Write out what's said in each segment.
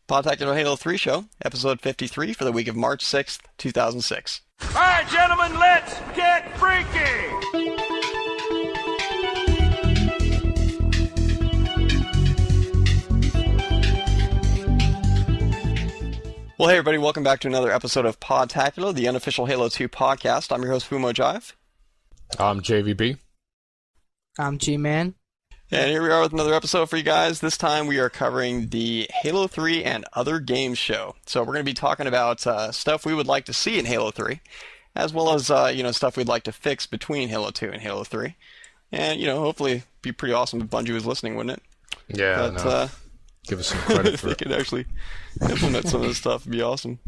Podtacular Halo 3 show, episode 53 for the week of March 6th, 2006. All right, gentlemen, let's get freaky! Well, hey everybody, welcome back to another episode of Podtacular, the unofficial Halo 2 podcast. I'm your host, Fumo Jive. I'm JVB. I'm GMan. And here we are with another episode for you guys. This time we are covering the Halo 3 and other games show. So we're going to be talking about stuff we would like to see in Halo 3, as well as stuff we'd like to fix between Halo 2 and Halo 3. And hopefully it'd be pretty awesome if Bungie was listening, wouldn't it? Yeah, But, give us some credit for they it. could actually implement some of this stuff. It'd be awesome.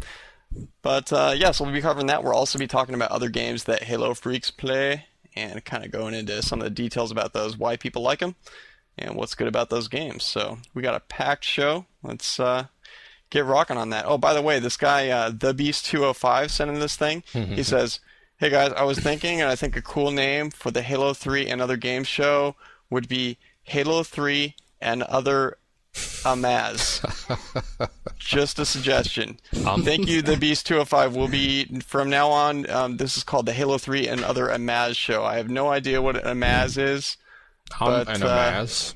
But so we'll be covering that. We'll also be talking about other games that Halo freaks play, and kind of going into some of the details about those, why people like them, and what's good about those games. So we got a packed show. Let's get rocking on that. Oh, by the way, this guy, TheBeast205, sent in this thing. He says, "Hey guys, I was thinking, and I think a cool name for the Halo 3 and other games show would be Halo 3 and other Amaz." Just a suggestion. Thank you, TheBeast205. Will be, from now on, this is called the Halo 3 and other Amaz show. I have no idea what an Amaz is. I'm an Amaz.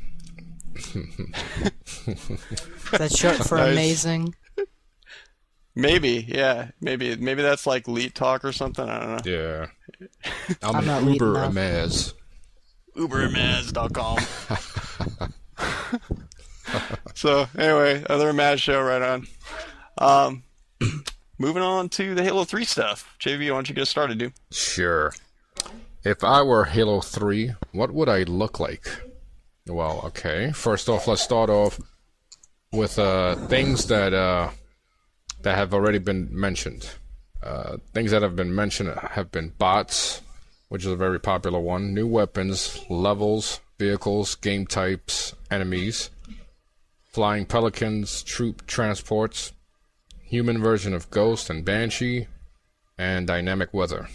That's short for Nice. amazing. Maybe, yeah. Maybe that's like Leet Talk or something. I don't know. Yeah. I'm I'm not an Uber reading Amaz. UberAmaz.com. So, anyway, other Amaz show right on. Moving on to the Halo 3 stuff. JV, why don't you get us started, dude? Sure. If I were Halo 3, what would I look like? Well, okay. First off, let's start off with things that have already been mentioned. Things that have been mentioned have been bots, which is a very popular one, new weapons, levels, vehicles, game types, enemies, flying pelicans, troop transports, human version of Ghost and Banshee, and dynamic weather.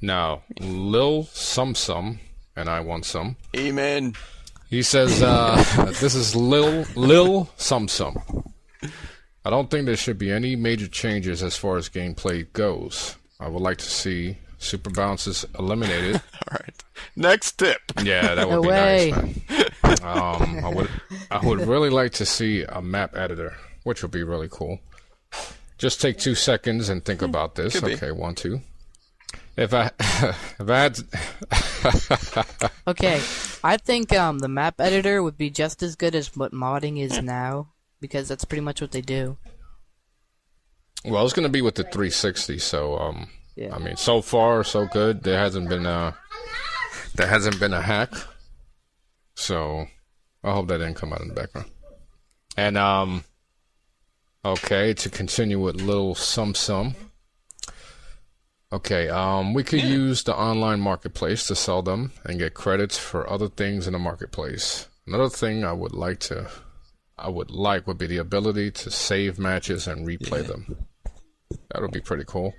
Now, Lil Sum, and I want some. Amen. He says, this is Lil Sum. I don't think there should be any major changes as far as gameplay goes. I would like to see super bounces eliminated. All right. Next tip. Yeah, that would No be way. nice, man. I would really like to see a map editor, which would be really cool. Just take 2 seconds and think about this. Could be. Okay, 1, 2. If I had Okay, I think the map editor would be just as good as what modding is now, because that's pretty much what they do. well, it's gonna be with the 360, so Yeah. I mean, so far so good. There hasn't been a hack, so I hope that didn't come out in the background. And okay, to continue with Little Sum. Okay, we could use the online marketplace to sell them and get credits for other things in the marketplace. Another thing I would like would be the ability to save matches and replay them. That would be pretty cool.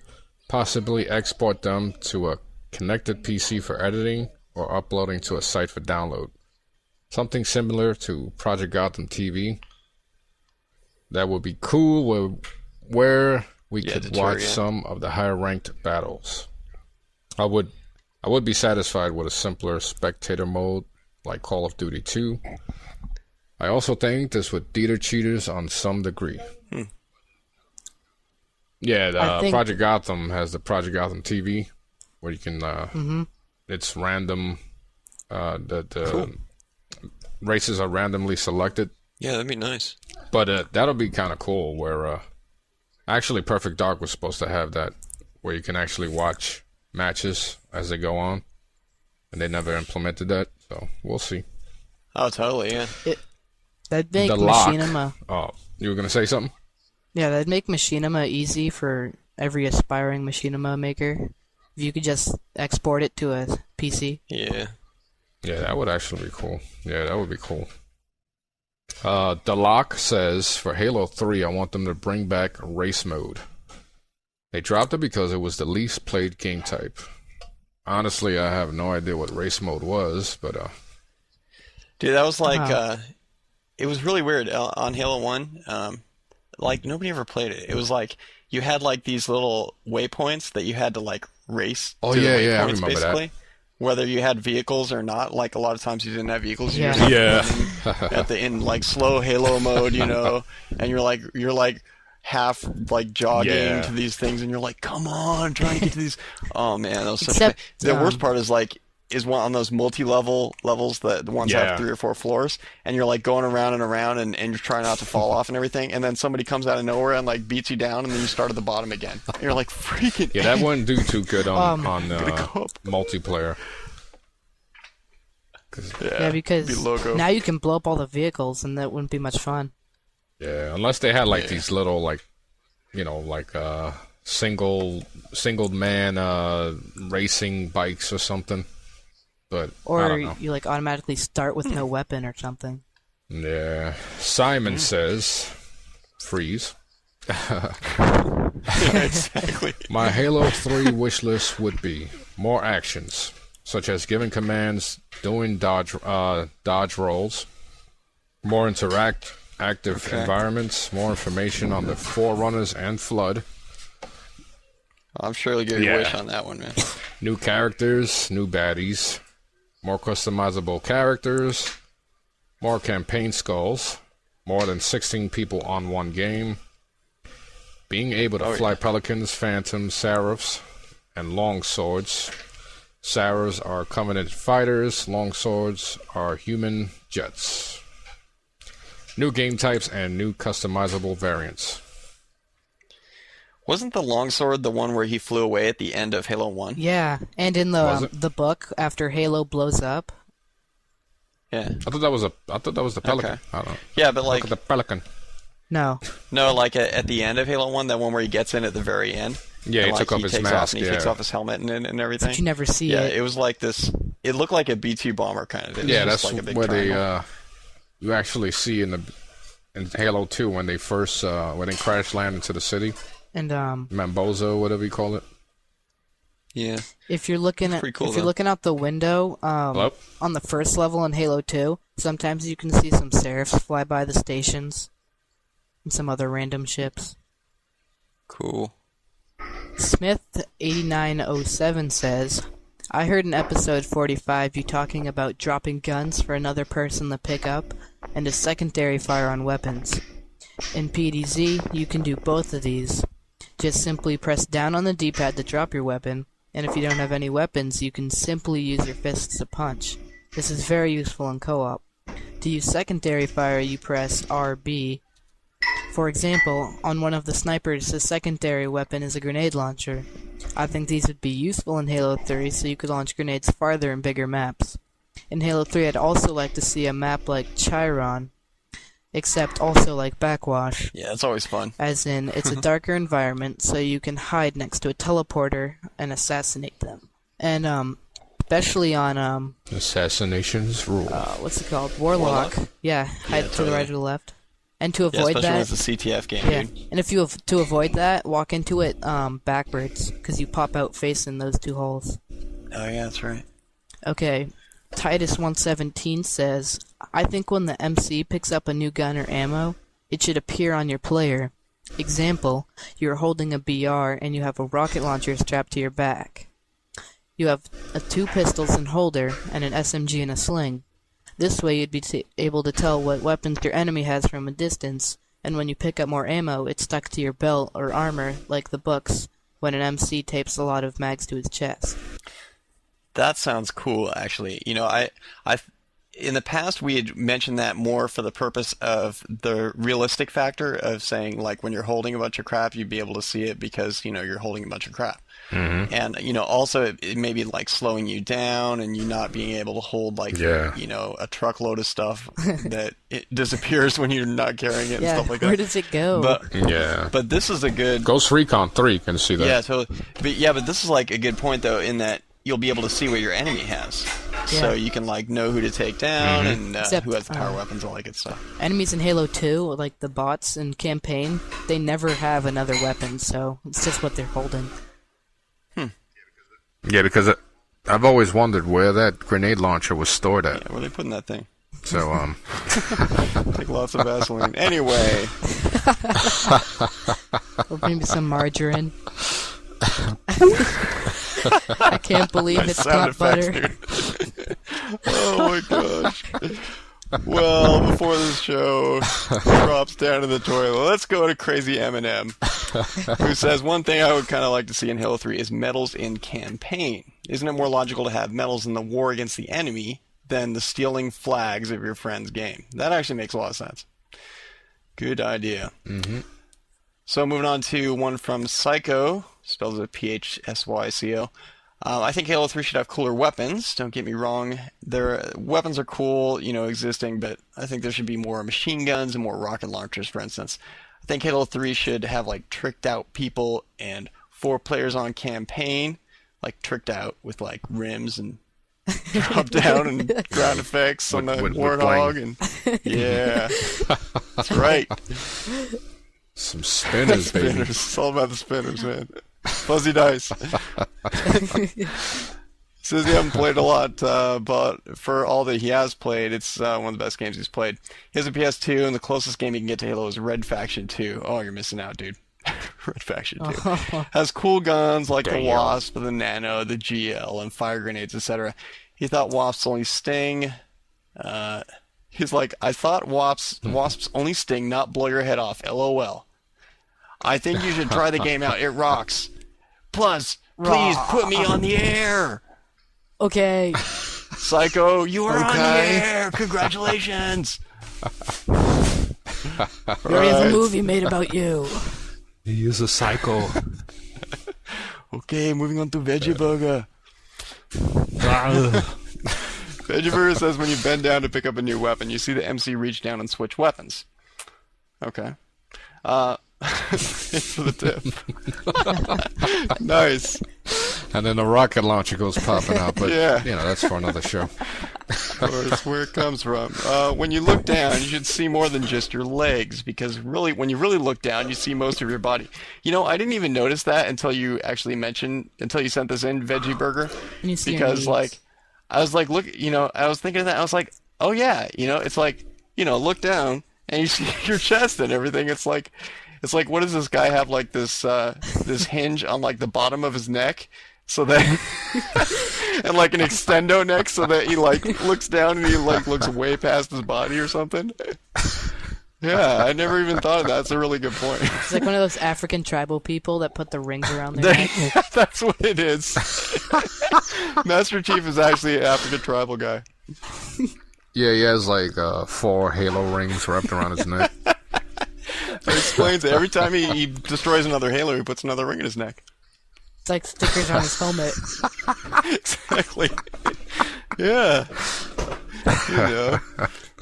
Possibly export them to a connected PC for editing or uploading to a site for download. Something similar to Project Gotham TV. That would be cool, where we could watch some of the higher ranked battles. I would be satisfied with a simpler spectator mode like Call of Duty 2. I also think this would deter cheaters on some degree. Yeah, Project Gotham has the Project Gotham TV, where you can it's random. Cool. Races are randomly selected. Yeah, that'd be nice. But that'll be kind of cool, where actually Perfect Dark was supposed to have that, where you can actually watch matches as they go on, and they never implemented that, so we'll see. Oh, totally, yeah. That'd make The lock. Machinima. Oh, you were gonna say something? Yeah, that'd make Machinima easy for every aspiring Machinima maker. If you could just export it to a PC. Yeah. Yeah, that would actually be cool. Yeah, that would be cool. The Lock says, for Halo 3, I want them to bring back race mode. They dropped it because it was the least played game type. Honestly, I have no idea what race mode was, but Dude, that was like, Wow. it was really weird on Halo 1. Like nobody ever played it. It was like you had like these little waypoints that you had to like race Oh to the yeah, waypoints, yeah, I remember basically. that. Whether you had vehicles or not, like a lot of times you didn't have vehicles. You Yeah. were just Yeah. running in like slow Halo mode, and you're like half like jogging Yeah. to these things, and you're like, come on, trying to get to these. Oh man, that was such. Except, The worst part is like one on those multi-level levels that the ones that Yeah. have 3 or 4 floors, and you're like going around and around, and you're trying not to fall off and everything, and then somebody comes out of nowhere and like beats you down, and then you start at the bottom again. And you're like freaking. Yeah, that wouldn't do too good on go up. multiplayer. Yeah, because be loco. now you can blow up all the vehicles, and that wouldn't be much fun. Yeah, unless they had like Yeah. these little like, single man racing bikes or something. But I Or don't know. you like automatically start with no weapon or something. Yeah. Simon says, freeze. Exactly. My Halo 3 wish list would be more actions, such as giving commands, doing dodge rolls, more active environments, more information on the Forerunners and Flood, I'm sure you'll get your Yeah. wish on that one, man. new characters, new baddies, more customizable characters, more campaign skulls, more than 16 people on one game, being able to fly pelicans, phantoms, seraphs, and long swords. Seraphs are Covenant fighters, long swords are human jets. New game types and new customizable variants. Wasn't the longsword the one where he flew away at the end of Halo 1? Yeah, and in Was the it? the book after Halo blows up, Yeah. I thought that was the pelican. Okay. I don't know. Yeah, but Look like at the pelican. no, like at the end of Halo 1, that one where he gets in at the very end. Yeah, and, he like, took off his takes mask. off and he takes Yeah, off his helmet and everything. but you never see Yeah, it. it was like this. It looked like a B-2 bomber kind of. It was yeah, just that's like a big where triangle. you actually see in Halo 2 when they first when they crash land into the city, And Mambozo, whatever you call it. Yeah. if you're looking at pretty cool, if you're though. looking out the window Hello? on the first level in Halo 2, sometimes you can see some seraphs fly by the stations and some other random ships. Cool. Smith8907 says, I heard in episode 45 you talking about dropping guns for another person to pick up and a secondary fire on weapons. In PDZ, you can do both of these. Just simply press down on the D-pad to drop your weapon, and if you don't have any weapons, you can simply use your fists to punch. This is very useful in co-op. To use secondary fire, you press RB. For example, on one of the snipers, the secondary weapon is a grenade launcher. I think these would be useful in Halo 3 so you could launch grenades farther in bigger maps. In Halo 3, I'd also like to see a map like Chiron, except also like Backwash, Yeah, it's always fun. as in it's a darker environment so you can hide next to a teleporter and assassinate them. And especially on Assassinations rule. what's it called? Warlock. Yeah, hide to the right or the left. And to Yeah, avoid especially when that, it's a CTF game, yeah, dude. and if you to avoid that, walk into it backwards because you pop out facing those two holes. Oh yeah, that's right. Okay, Titus117 says, I think when the MC picks up a new gun or ammo, it should appear on your player. Example, you're holding a BR and you have a rocket launcher strapped to your back. You have 2 pistols and holder and an SMG and a sling. This way you'd be able to tell what weapons your enemy has from a distance, and when you pick up more ammo, it's stuck to your belt or armor, like the books, when an MC tapes a lot of mags to his chest. That sounds cool, actually. In the past we had mentioned that more for the purpose of the realistic factor of saying, like, when you're holding a bunch of crap, you'd be able to see it because, you're holding a bunch of crap. Mm-hmm. And, also it may be like slowing you down and you not being able to hold, like, Yeah. a truckload of stuff that it disappears when you're not carrying it and Yeah, stuff like where that. does it go? Yeah. But this is a good... Ghost Recon 3 can see that. Yeah, totally. But this is like a good point though, in that you'll be able to see what your enemy has, so Yeah. you can like know who to take down and Except, who has the power weapons and all that good stuff. Enemies in Halo 2, like the bots in campaign, they never have another weapon, so it's just what they're holding. Yeah, because I've always wondered where that grenade launcher was stored at. Yeah, where are they putting that thing? So Take lots of Vaseline. Anyway. Or maybe some margarine. I can't believe Nice it's sound not effects, butter. dude. Oh my gosh. Well, before this show drops down in the toilet, let's go to Crazy Eminem, who says, one thing I would kind of like to see in Halo 3 is medals in campaign. Isn't it more logical to have medals in the war against the enemy than the stealing flags of your friend's game? That actually makes a lot of sense. Good idea. Mm-hmm. So moving on to one from Psycho, spells it Phsyco. I think Halo 3 should have cooler weapons. Don't get me wrong. Their weapons are cool, existing, but I think there should be more machine guns and more rocket launchers, for instance. I think Halo 3 should have, tricked out people and 4 players on campaign, tricked out with, rims and drop down and ground effects on the Warthog. And yeah, that's right. Some spinners, baby. Spinners. It's all about the spinners, man. Fuzzy dice. Says he hasn't played a lot, but for all that he has played, it's one of the best games he's played. He has a PS2, and the closest game he can get to Halo is Red Faction 2. Oh, you're missing out, dude. Red Faction 2. Has cool guns like the Wasp, the Nano, the GL, and fire grenades, etc. He thought Wasp's only sting. He's like, I thought Wasp's only sting, not blow your head off. LOL. I think you should try the game out. It rocks. Plus, please put me on the air. Okay. Psycho, you are on the air. Congratulations. We already have a movie made about you. He is a psycho. Okay, moving on to Veggie Burger. Veggie Burger says when you bend down to pick up a new weapon, you see the MC reach down and switch weapons. Okay. Thanks for the tip. Nice. And then the rocket launcher goes popping out, but Yeah. That's for another show. Of course, where it comes from. When you look down, you should see more than just your legs, because when you really look down, you see most of your body. I didn't even notice that until you actually until you sent this in, Veggie Burger, And you see your because knees. I was like, look, I was thinking of that. I was like, oh yeah, it's like, look down and you see your chest and everything. It's like, what does this guy have this hinge on the bottom of his neck, so that and an extendo neck, so that he looks down and he looks way past his body or something. Yeah, I never even thought of that. That's a really good point. It's like one of those African tribal people that put the rings around their neck. That's what it is. Master Chief is actually an African tribal guy. Yeah, he has 4 Halo rings wrapped around his neck. That explains it. Every time he destroys another Halo, he puts another ring in his neck. It's like stickers on his helmet. Exactly. Yeah.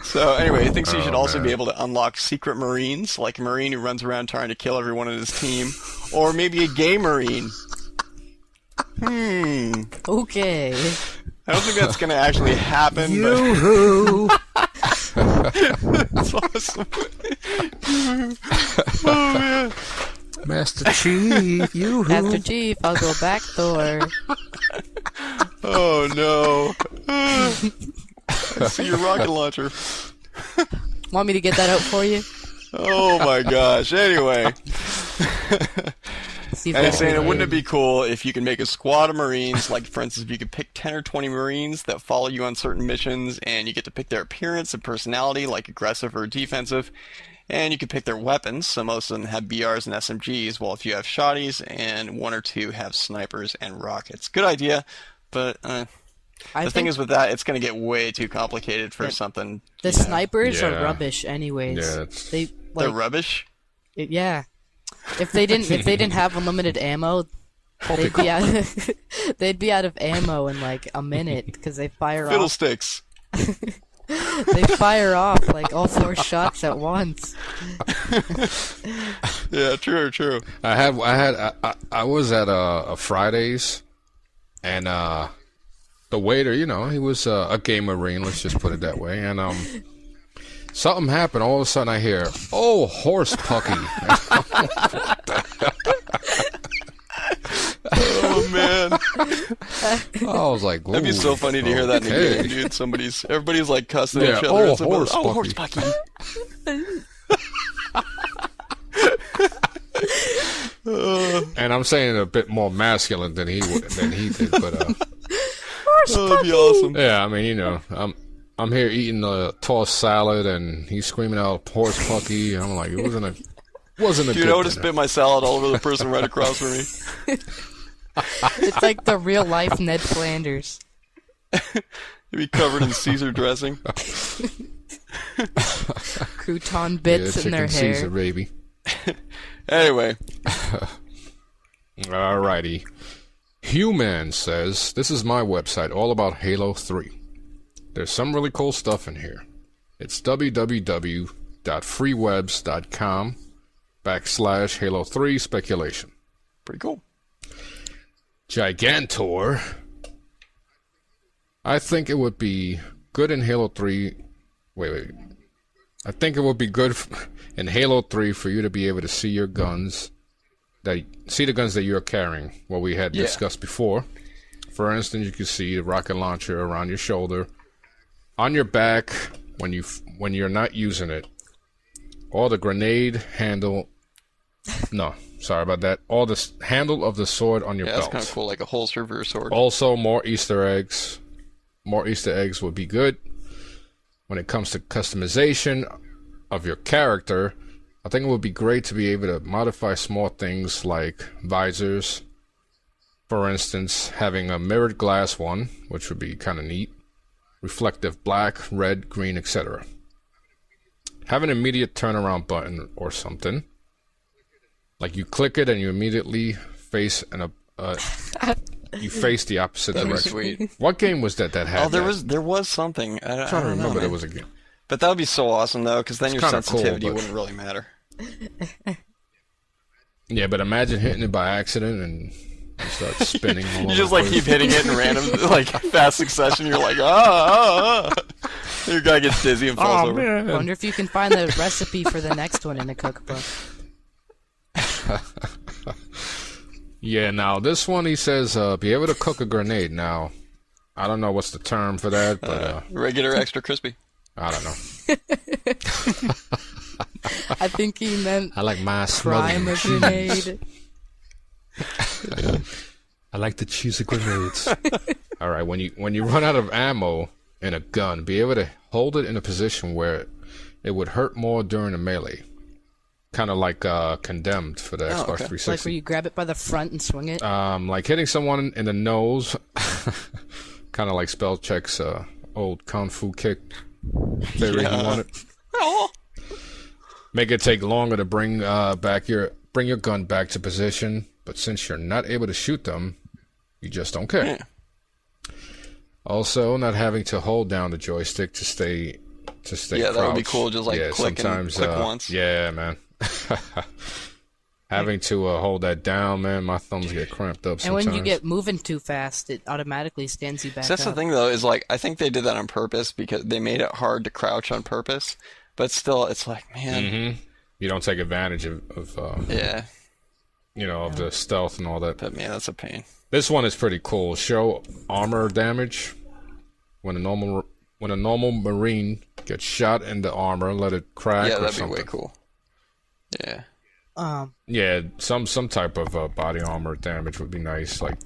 So anyway, he thinks he should also be able to unlock secret Marines, like a Marine who runs around trying to kill everyone in his team, or maybe a gay Marine. Okay. I don't think that's going to actually happen. Yoo-hoo! That's awesome. Oh man. Master Chief, yoo-hoo! Master Chief, I'll go back door. Oh no. I see your rocket launcher. Want me to get that out for you? Oh my gosh. Anyway. See if And I he's saying, can- wouldn't it be cool if you could make a squad of Marines, for instance, if you could pick 10 or 20 Marines that follow you on certain missions, and you get to pick their appearance and personality, like aggressive or defensive, and you could pick their weapons, so most of them have BRs and SMGs, while if you have shotties, and 1 or 2 have snipers and rockets. Good idea, but the thing is with that, it's going to get way too complicated for something. The snipers Yeah. are rubbish anyways. Yeah, They're rubbish? Yeah. If they didn't have unlimited ammo, they'd be out of ammo in a minute because they fire off. Fiddlesticks. They fire off all 4 shots at once. Yeah, true. I was at a Fridays, and the waiter, he was a gay Marine, let's just put it that way, and something happened. All of a sudden, I hear, "Oh, horse pucky." Oh man. I was like, That'd be so funny to hear that in the game, dude. Everybody's like cussing each other. Oh, Horse Bucky. And I'm saying it a bit more masculine than he did, but That'd be awesome. yeah, I mean, you know, I'm here eating a tossed salad, and he's screaming out "horse Bucky." And I'm like, it wasn't a Dude, good I would have dinner. spit my salad all over the person right across from me. It's like the real life Ned Flanders. He'd be covered in Caesar dressing. Crouton bits in their chicken hair. Caesar, baby. Anyway, Alrighty. GMan says, this is my website all about Halo 3. There's some really cool stuff in here. It's www.freewebs.com/Halo 3 speculation. pretty cool. Gigantor. I think it would be good in Halo 3. Wait. I think it would be good in Halo 3 for you to be able to see your guns, see the guns that you're carrying, what we had discussed before. For instance, you can see a rocket launcher around your shoulder, on your back when you're not using it, or the grenade handle. No, sorry about that. Or the handle of the sword on your Yeah, belt. that's kind of cool, like a holster for your sword. Also, more Easter eggs. More Easter eggs would be good. When it comes to customization of your character, I think it would be great to be able to modify small things like visors. For instance, having a mirrored glass one, which would be kind of neat. Reflective black, red, green, etc. Have an immediate turnaround button or something. Like you click it and you immediately face you face the opposite That'd be direction. sweet. What game was that had Oh, that? there was something. I'm trying to remember there was a game. But that would be so awesome, though, because then It's your kinda cool, sensitivity but- wouldn't really matter. Yeah, but imagine hitting it by accident and you start spinning all You over just the like place. keep hitting it in random, like fast succession. You're like, ah. Your guy gets dizzy and falls Oh, over. man. Wonder if you can find the recipe for the next one in the cookbook. Yeah, now this one he says be able to cook a grenade. Now, I don't know what's the term for that, but Regular, extra crispy. I don't know. I think he meant I like my prime a smothered grenade. I like the cheesy grenades. All right, when you run out of ammo in a gun, be able to hold it in a position where it would hurt more during a melee. Kind of like Condemned for the Xbox okay. 360. Like where you grab it by the front and swing it. Like hitting someone in the nose, kind of like spell check's old kung fu kick. If they really want it. Oh. Make it take longer to bring your gun back to position, but since you're not able to shoot them, you just don't care. Yeah. Also, not having to hold down the joystick to stay Yeah, that would be crouched. cool, just like yeah, click sometimes, once. Yeah, man. Having to hold that down, man, my thumbs get cramped up And sometimes. when you get moving too fast, it automatically stands you back So that's up. the thing, though, is like I think they did that on purpose because they made it hard to crouch on purpose. But still, it's like, man, You don't take advantage of yeah. of the stealth and all that. But man, that's a pain. This one is pretty cool. Show armor damage. When a normal Marine gets shot in the armor, let it crack Yeah, or that'd be something. way cool. Yeah. Yeah, some type of body armor damage would be nice, like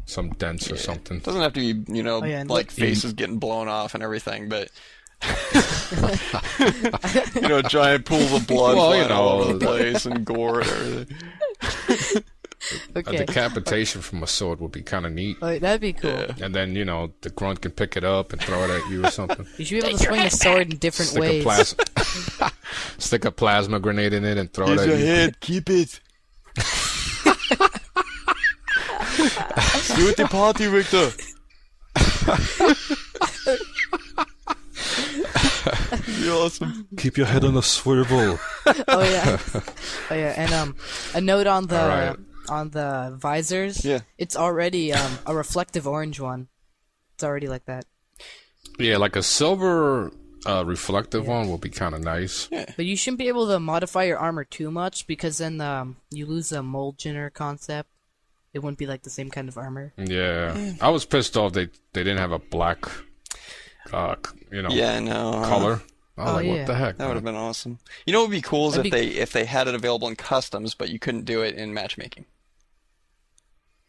some dents or something. Doesn't have to be, yeah, and like faces getting blown off and everything, but giant pools of blood flying all over the place and gore and everything. A Okay. decapitation from a sword would be kind of neat. Oh, that'd be cool. Yeah. And then, the grunt can pick it up and throw it at you or something. You should be able to swing a sword in different ways. Stick a plasma grenade in it and throw it Use at your you. head, keep it. Do it the party, Victor. Be awesome. Keep your head on a swivel. Oh yeah. And a note on the Alright. on the visors. Yeah. It's already a reflective orange one. It's already like that. Yeah, like a silver reflective one will be kind of nice. But you shouldn't be able to modify your armor too much because then you lose the mold generator concept. it wouldn't be like the same kind of armor. Yeah, I was pissed off they didn't have a black, Yeah, no. color. I was like, yeah. what the heck? That would have been awesome. You know what would be cool is if they had it available in customs, but you couldn't do it in matchmaking.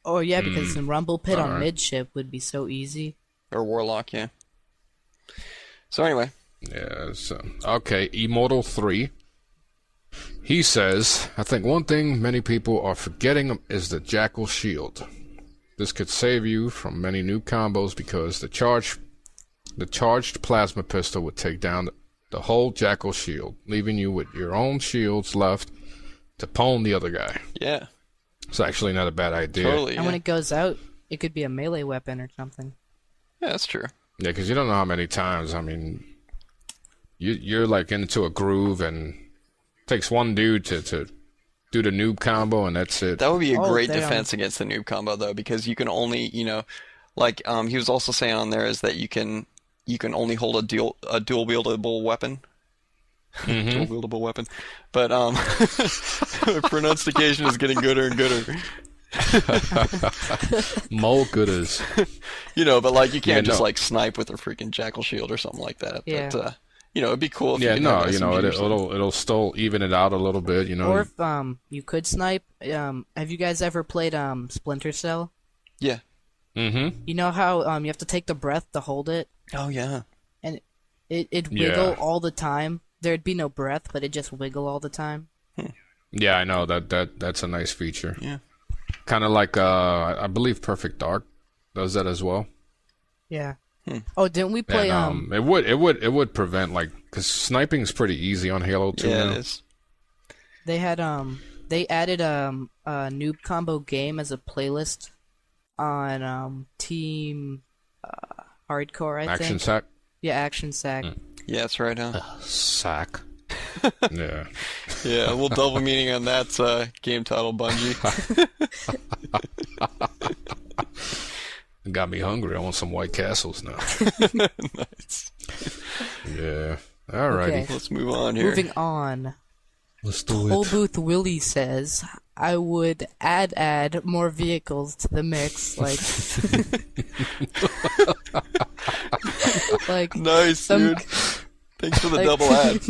Oh yeah, because the Rumble Pit on Alright. midship would be so easy. Or Warlock, yeah. So anyway. Yeah, so, okay, Immortal 3. He says, I think one thing many people are forgetting is the Jackal Shield. This could save you from many new combos because the charged plasma pistol would take down the whole Jackal Shield, leaving you with your own shields left to pwn the other guy. Yeah. It's actually not a bad idea. Totally. And when it goes out, it could be a melee weapon or something. Yeah, that's true. Yeah, because you don't know how many times, I mean, you're like into a groove and it takes one dude to do the noob combo and that's it. That would be a great damn. defense against the noob combo, though, because you can only, like he was also saying on there is that you can only hold a dual wieldable weapon. Dual wieldable weapon, but pronunciation is getting gooder and gooder. More gooders. But like you can't Yeah, just no. like snipe with a freaking Jackal Shield or something like that. Yeah. But it'd be cool if Yeah, you could no, have SMG or something. it'll still even it out a little bit, Or if you could snipe, have you guys ever played Splinter Cell? Yeah. Mm-hmm. You know how you have to take the breath to hold it, Oh yeah. and it'd Yeah. wiggle all the time. There'd be no breath, but it'd just wiggle all the time. Yeah, I know that's a nice feature. Yeah. Kind of like I believe Perfect Dark does that as well. Yeah. Oh, didn't we play And, it would prevent because sniping's pretty easy on Halo 2 Yeah, now. it is. They had they added a noob combo game as a playlist on Team Hardcore, I Action think. sack. Yeah, Action Sack. Yeah, that's right, huh? Sack. Yeah. Yeah, we'll double meaning on that game title, Bungie. It got me hungry. I want some White Castles now. Nice. Yeah. Alrighty. Okay. Let's move on here. Moving on. Let's do Whole Booth Willie says, I would add more vehicles to the mix, like Nice, some- dude. Thanks for the like- double ad.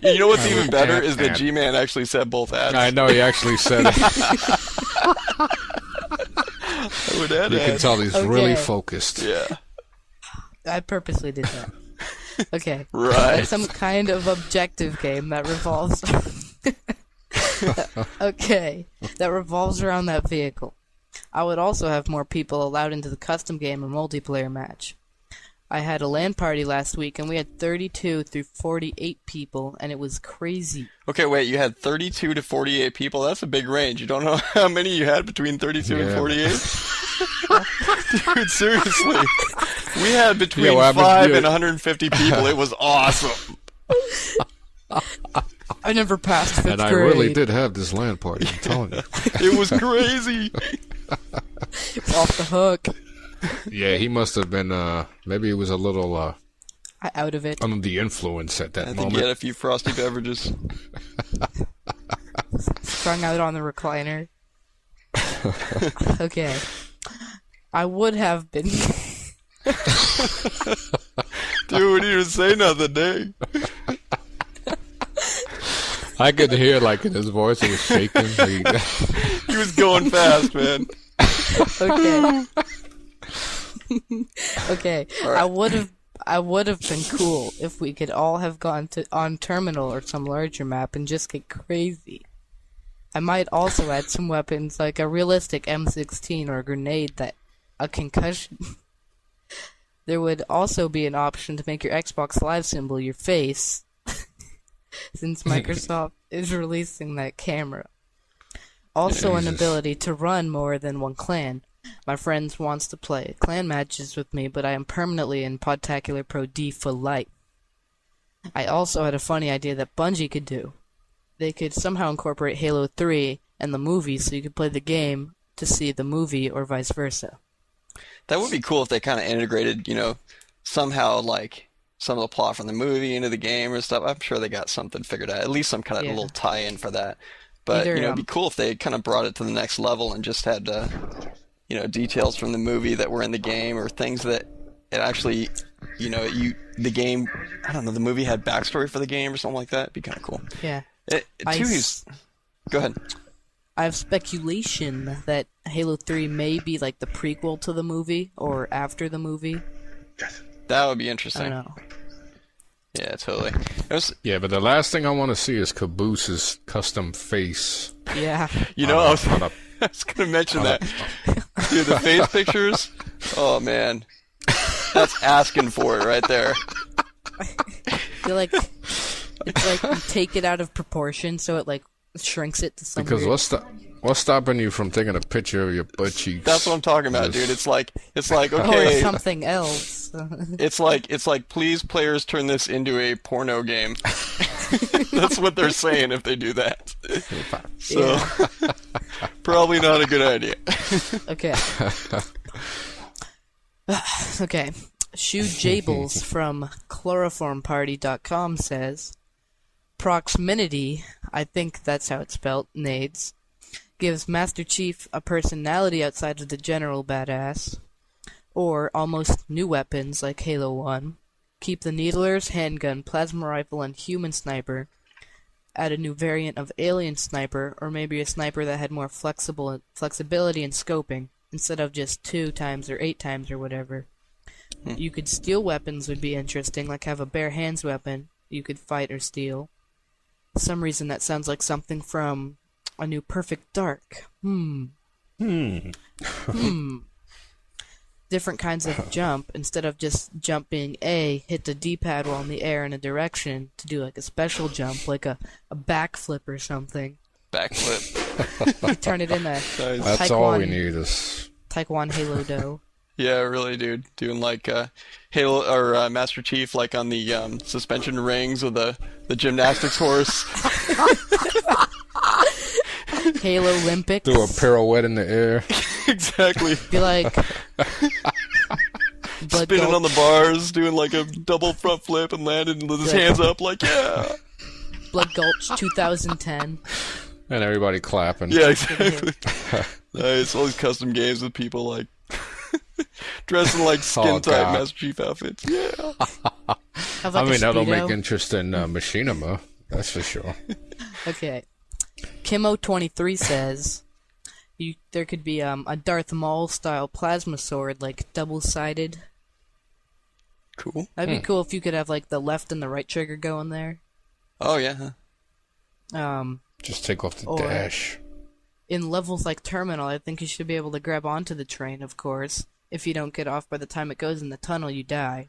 You know what's even better is that GMan actually said both ads. I know he actually said it. I would add You can ads. tell he's really Okay. focused. Yeah. I purposely did that. Okay. Right. Some kind of objective game that revolves that revolves around that vehicle. I would also have more people allowed into the custom game or multiplayer match. I had a LAN party last week and we had 32 through 48 people and it was crazy. Okay, wait, you had 32 to 48 people? That's a big range. You don't know how many you had between 32 and Yeah. 48? Dude, seriously. We had between Yeah, what happened to 5 you? and 150 people. It was awesome. I never passed 5th And I grade. really did have this LAN party, I'm telling you. It was crazy. Off the hook. Yeah, he must have been, maybe he was a little Out of it. under the influence at that I think moment. you had a few frosty beverages. Strung out on the recliner. Okay. I would have been. Dude, we didn't even say nothing, dang. I could hear, in his voice, it was shaking. He was going fast, man. Okay. Okay. Alright. I would have been cool if we could all have gone on Terminal or some larger map and just get crazy. I might also add some weapons like a realistic M16 or a grenade that a concussion. There would also be an option to make your Xbox Live symbol your face, since Microsoft is releasing that camera. Also an Jesus. ability to run more than one clan. My friends wants to play clan matches with me, but I am permanently in Podtacular Pro D for life. I also had a funny idea that Bungie could do. They could somehow incorporate Halo 3 and the movie so you could play the game to see the movie or vice versa. That would be cool if they kind of integrated, somehow, some of the plot from the movie into the game or stuff. I'm sure they got something figured out. At least some kind of Yeah. little tie-in for that. But Either, it'd be cool if they kind of brought it to the next level and just had details from the movie that were in the game, or things that it actually, the game, I don't know, the movie had backstory for the game or something like that. It'd be kind of cool. Yeah. Go ahead. I have speculation that Halo 3 may be like the prequel to the movie or after the movie. That would be interesting. I don't know. Yeah, totally. Yeah, but the last thing I want to see is Caboose's custom face. Yeah. I was going to mention that. Dude, the face pictures? Oh, man. That's asking for it right there. I feel like it's like you take it out of proportion, so it like shrinks it to some Because weird... what's stopping you from taking a picture of your butt cheeks? That's what I'm talking about, dude. It's like okay. Or something else. It's like, please, players, turn this into a porno game. That's what they're saying if they do that. So, probably not a good idea. Okay. Okay. Shoe Jables from chloroformparty.com says, Proximity, I think that's how it's spelled, nades, gives Master Chief a personality outside of the general badass. Or almost new weapons like Halo 1. Keep the Needlers, handgun, plasma rifle, and human sniper. Add a new variant of alien sniper, or maybe a sniper that had more flexibility in scoping, instead of just 2 times or 8 times or whatever. You could steal weapons would be interesting, like have a bare hands weapon you could fight or steal. For some reason that sounds like something from a new Perfect Dark. Different kinds of jump. Instead of just jumping A, hit the D-pad while in the air in a direction to do like a special jump, like a backflip or something. Backflip. Turn it into That's all we need is Taekwondo Halo Do. Yeah, really, dude. Doing like Halo or Master Chief, like on the suspension rings with the gymnastics horse. Halo Olympics. do a pirouette in the air. Exactly. Be like Spinning on the bars, doing like a double front flip and landing with his hands up, like, yeah. Blood Gulch 2010. And everybody clapping. Yeah, exactly. Nice. All these custom games with people like dressing like skin-tight Master Chief outfits. Yeah. Have, like, I mean, that'll Speedo. make interesting machinima. That's for sure. Okay. Kimo23 says there could be a Darth Maul style plasma sword, like double-sided. Cool. That'd be cool if you could have like the left and the right trigger going there. Oh, yeah. Just take off the Or- dash. In levels like Terminal, I think you should be able to grab onto the train, of course. If you don't get off by the time it goes in the tunnel, you die.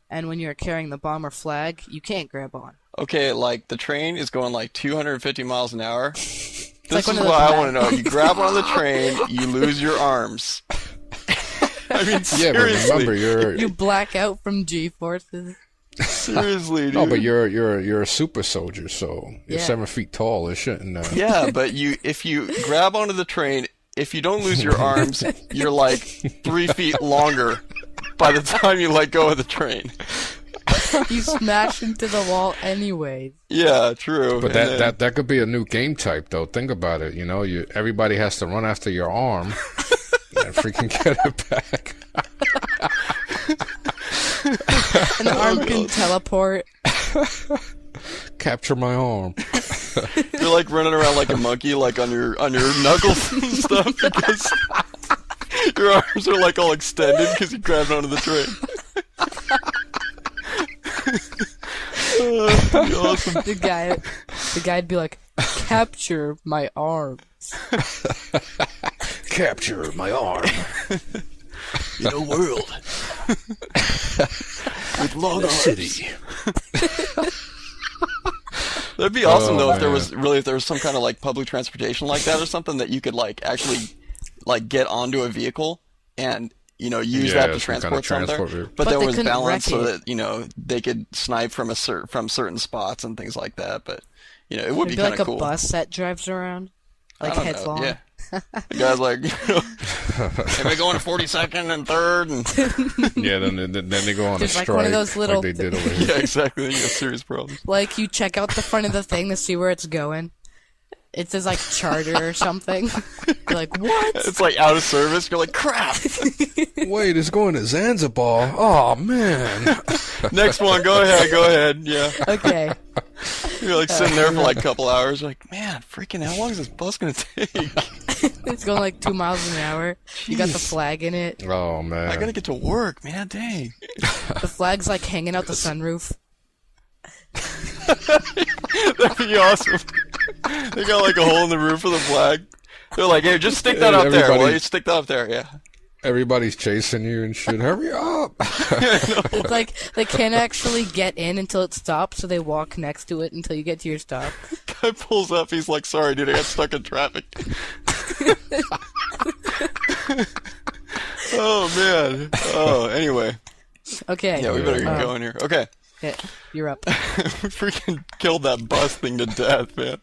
And when you're carrying the bomber flag, you can't grab on. Okay, like the train is going like 250 miles an hour. This like is one what of those I want to know. You grab on the train, you lose your arms. I mean, Yeah, but seriously. remember, You black out from G-forces. Seriously, dude. no, but you're a super soldier, so you're Yeah. 7 feet tall. It shouldn't. Yeah, but if you grab onto the train, if you don't lose your arms, you're like 3 feet longer by the time you let go of the train. You smash into the wall anyways. Yeah, true. But And then- that could be a new game type, though. Think about it. Everybody has to run after your arm and freaking get it back. And the arm can teleport. Capture my arm. You're like running around like a monkey, like on your knuckles and stuff, because your arms are like all extended because you grabbed onto the train. That'd be awesome. The guy'd be like, capture my arms. Capture my arm. In a world with long city. That'd be awesome though if there was some kind of like public transportation like that or something that you could like actually like get onto a vehicle and use that to some kind transport of somewhere. transport. But But there they was couldn't balance so wreck that they could snipe from from certain spots and things like that. But it would It'd be be kind like of a cool. bus that drives around, like I don't know, headlong. Yeah. The guy's like, am I going to 42nd and 3rd? And Yeah, then they go on There's a like strike one of those little like they did over here. yeah, exactly. You got serious problems. Like you check out the front of the thing to see where it's going, It says like charter or something. You're like, what? It's like out of service. You're like, crap. Wait, it's going to Zanzibar. Oh, man. Next one. Go ahead. Yeah. Okay. You're like sitting there for like a couple hours. You're like, man, freaking, how long is this bus gonna take? It's going like 2 miles an hour. You got the flag in it. Oh, man. I gotta get to work, man. Dang. The flag's like hanging out the sunroof. That'd be awesome. They got like a hole in the roof of the flag. They're like, hey, just stick that up there. Well, you stick that up there, yeah. Everybody's chasing you and shit. Hurry up. It's like they can't actually get in until it stops, so they walk next to it until you get to your stop. Guy pulls up. He's like, sorry, dude, I got stuck in traffic. Oh, man. Oh, anyway. Okay. Yeah, we better get going here. Okay. Yeah, you're up. We freaking killed that bus thing to death, man.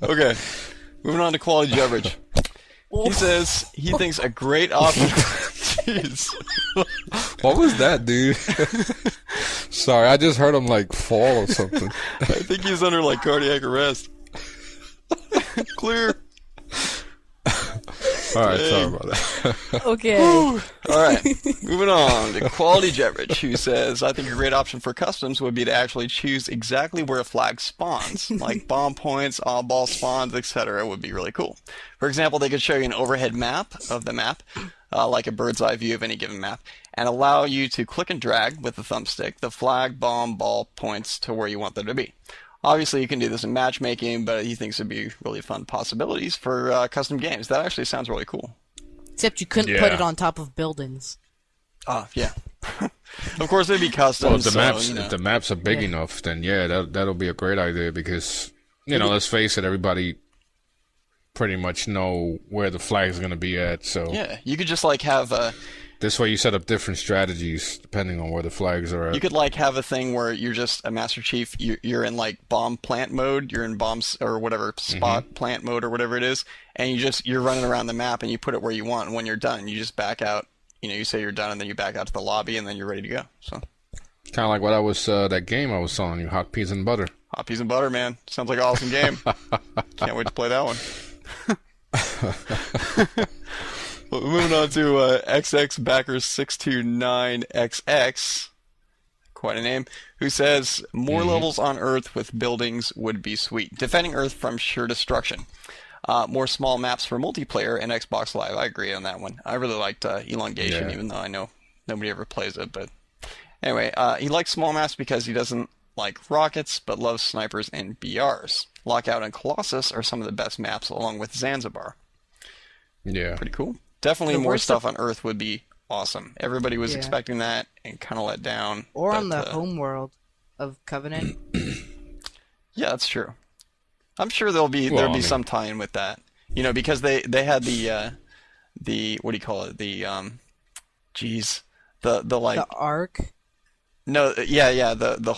Okay. Moving on to quality beverage. He says he thinks a great option. Jeez. What was that, dude? Sorry, I just heard him like fall or something. I think he's under like cardiac arrest. Clear. Alright, sorry about that. Okay. Alright, moving on to Quality Jeverage, who says, I think a great option for customs would be to actually choose exactly where a flag spawns, like bomb points, ball spawns, etc. would be really cool. For example, they could show you an overhead map of the map, like a bird's eye view of any given map, and allow you to click and drag with the thumbstick the flag, bomb, ball points to where you want them to be. Obviously, you can do this in matchmaking, but he thinks it'd be really fun possibilities for custom games. That actually sounds really cool. Except you couldn't put it on top of buildings. Yeah. Of course, it'd be custom. Well, if so, the maps are big enough, then that'll be a great idea because, let's face it, everybody pretty much know where the flag's going to be at. So yeah, you could just like have a... This way you set up different strategies depending on where the flags are at. You could like have a thing where you're just a Master Chief, you're in like bomb plant mode, you're in bombs or whatever, spot plant mode or whatever it is, and you're running around the map and you put it where you want, and when you're done, you just back out, you say you're done and then you back out to the lobby and then you're ready to go. So kind of like what I was, that game I was telling you, Hot Peas and Butter. Hot Peas and Butter, man. Sounds like an awesome game. Can't wait to play that one. Well, moving on to XX Backers 629XX, quite a name, who says more levels on Earth with buildings would be sweet. Defending Earth from sure destruction. More small maps for multiplayer and Xbox Live. I agree on that one. I really liked Elongation, even though I know nobody ever plays it. But anyway, he likes small maps because he doesn't like rockets, but loves snipers and BRs. Lockout and Colossus are some of the best maps, along with Zanzibar. Yeah. Pretty cool. Definitely more stuff on Earth would be awesome. Everybody was expecting that and kind of let down. Or on the home world of Covenant. Yeah, that's true. I'm sure there'll be some tie-in with that. Because they had the what do you call it? The the Ark. No, the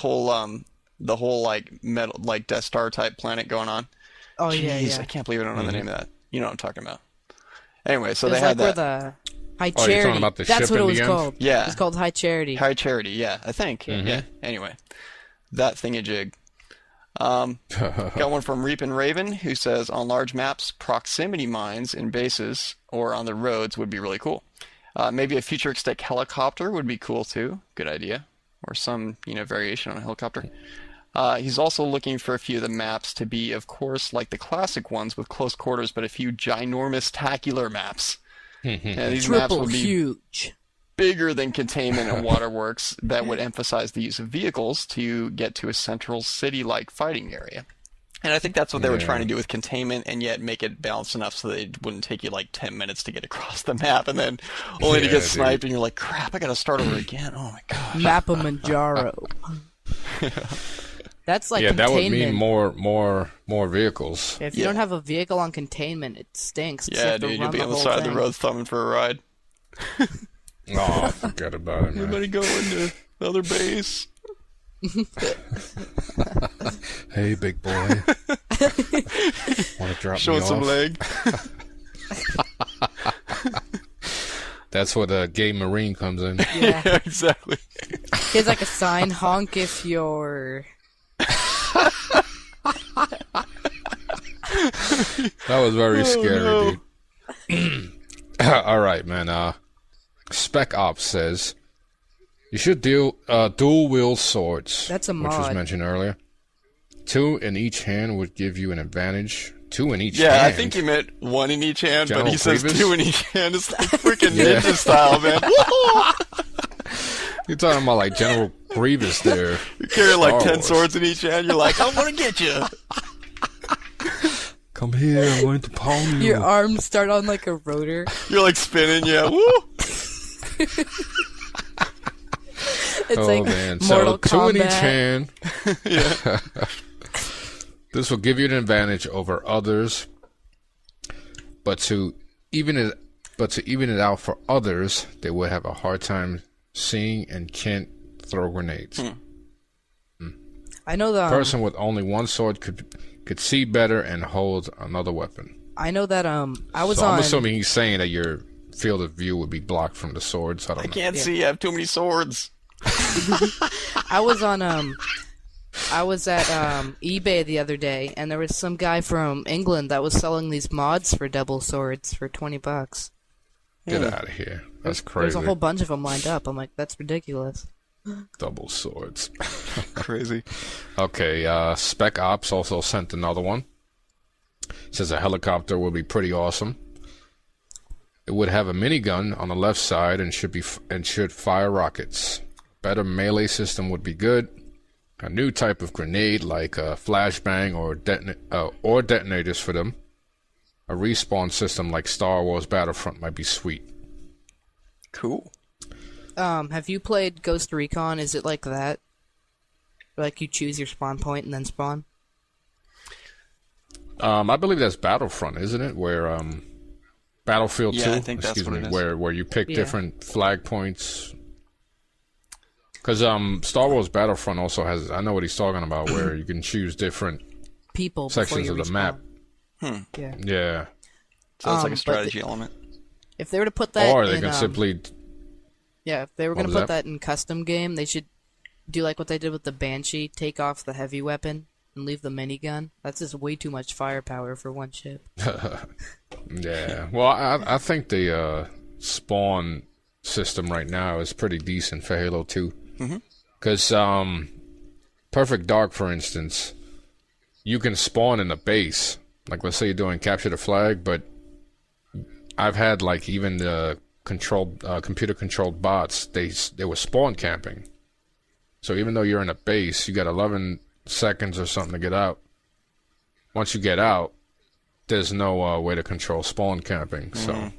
whole like metal like Death Star type planet going on. Oh Jeez, yeah. I can't believe I don't know the name of that. You know what I'm talking about. Anyway, so they had that. Where the High You're Charity. talking about the That's ship what it in was the end? called. Yeah. It's called High Charity. High Charity, yeah, I think. Yeah. Anyway, that thingamajig. Got one from Reap and Raven who says on large maps, proximity mines in bases or on the roads would be really cool. Maybe a futuristic helicopter would be cool too. Good idea. Or some variation on a helicopter. He's also looking for a few of the maps to be, of course, like the classic ones with close quarters, but a few ginormous tacular maps. These maps would be huge. Bigger than containment and waterworks that would emphasize the use of vehicles to get to a central city-like fighting area. And I think that's what they were trying to do with containment, and yet make it balanced enough so that it wouldn't take you like 10 minutes to get across the map, and then only to get sniped, and you're like, crap, I gotta start over again. Oh my gosh. Mappamanjaro. That's like containment. That would mean more vehicles. If you don't have a vehicle on containment, it stinks. Yeah, dude, you'll be on the side of the road thumbing for a ride. Oh, forget about it, man. Everybody go into the other base. Hey, big boy. Want to drop Showing me some off? leg. That's where the gay marine comes in. Yeah, exactly. Here's like a sign: honk if you're. That was very scary, no. dude. All right, man. Spec Ops says you should deal dual wield swords. That's a which was mod. mentioned earlier. 2 in each hand would give you an advantage. 2 in each Yeah, hand. I think he meant 1 in each hand, General but he says Grievous? 2 in each hand. It's like freaking Yeah. ninja style, man. You're talking about like General Grievous there. You carry like Star 10 Wars. swords in each hand. You're like, I'm gonna get you. Come here, I'm going to pawn you. Your arms start on like a rotor. You're like spinning, yeah. Woo! It's Oh like man, Mortal so 2 in each Kombat. hand. Yeah. This will give you an advantage over others, but to even it out for others, they would have a hard time seeing and can't throw grenades. I know the Person with only one sword could see better and hold another weapon. I know that I was So on. I'm assuming he's saying that your field of view would be blocked from the swords. I don't I know. can't see. I have too many swords. I was on I was at eBay the other day, and there was some guy from England that was selling these mods for double swords for $20. Get out of here. That's crazy. There's a whole bunch of them lined up. I'm like, that's ridiculous. Double swords. Crazy. Okay, Spec Ops also sent another one. Says a helicopter will be pretty awesome. It would have a minigun on the left side and should fire rockets. Better melee system would be good. A new type of grenade like a flashbang or detonators for them. A respawn system like Star Wars Battlefront might be sweet. Cool. Have you played Ghost Recon? Is it like that? Like you choose your spawn point and then spawn? I believe that's Battlefront, isn't it? Where Battlefield 2, Yeah, I think that's what it is. where you pick Yeah. different flag points. Because Star Wars Battlefront also has, I know what he's talking about, where you can choose different People before sections you of the respawn. map. Yeah. Yeah. So it's like a but strategy element. If they were to put that Or they in, can simply, yeah, if they were What going to was put that in custom game, they should do like what they did with the Banshee, take off the heavy weapon and leave the minigun. That's just way too much firepower for one ship. yeah. Well, I think the spawn system right now is pretty decent for Halo 2. Because Perfect Dark, for instance, you can spawn in a base. Like, let's say you're doing capture the flag, but I've had like even the computer-controlled bots. They were spawn camping. So even though you're in a base, you got 11 seconds or something to get out. Once you get out, there's no way to control spawn camping. So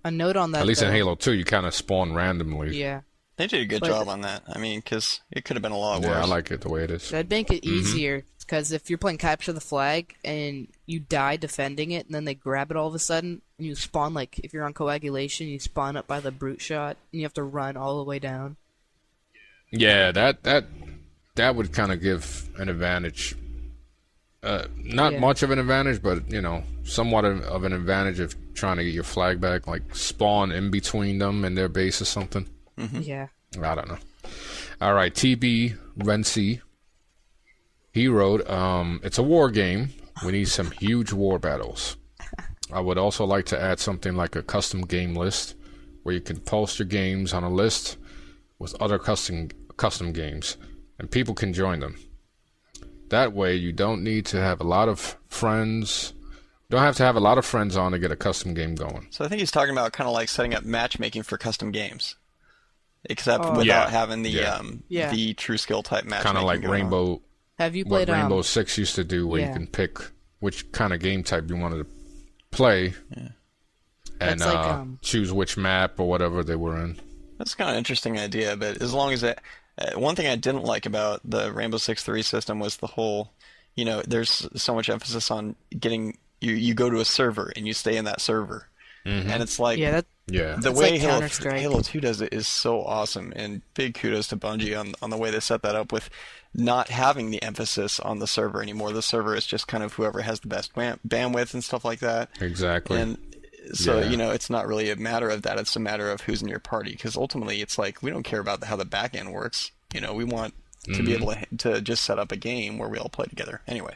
A note on that. at least in though. Halo 2, you kind of spawn randomly. Yeah. They did a good But- job on that. I mean, because it could have been a lot worse. Yeah, I like it the way it is. That'd make it easier, because if you're playing capture the flag and you die defending it, and then they grab it all of a sudden, and you spawn like if you're on coagulation, you spawn up by the brute shot, and you have to run all the way down. Yeah, that would kind of give an advantage. Not Yeah. much of an advantage, but you know, somewhat of an advantage of trying to get your flag back, like spawn in between them and their base or something. Yeah. I don't know. All right, TB Renzi. He wrote, it's a war game. We need some huge war battles. I would also like to add something like a custom game list where you can post your games on a list with other custom games and people can join them. That way you don't need to have a lot of friends. Don't have to have a lot of friends on to get a custom game going. So I think he's talking about kind of like setting up matchmaking for custom games, except Oh. without Yeah. having the Yeah. the true skill type matchmaking. Kind of like going on. Rainbow, Have you what played Rainbow Six used to do, where yeah. you can pick which kind of game type you wanted to play, and That's like, choose which map or whatever they were in. That's kind of an interesting idea, but as long as it, one thing I didn't like about the Rainbow Six 3 system was the whole, you know, there's so much emphasis on getting you go to a server and you stay in that server, and it's like Yeah, Yeah, the It's way like Halo Counter-Strike. 2 does it is so awesome, and big kudos to Bungie on the way they set that up with not having the emphasis on the server anymore. The server is just kind of whoever has the best bandwidth and stuff like that. exactly. And so, Yeah. you know, it's not really a matter of that. It's a matter of who's in your party. Because ultimately, it's like, we don't care about how the back end works. You know, we want to be able to just set up a game where we all play together. Anyway.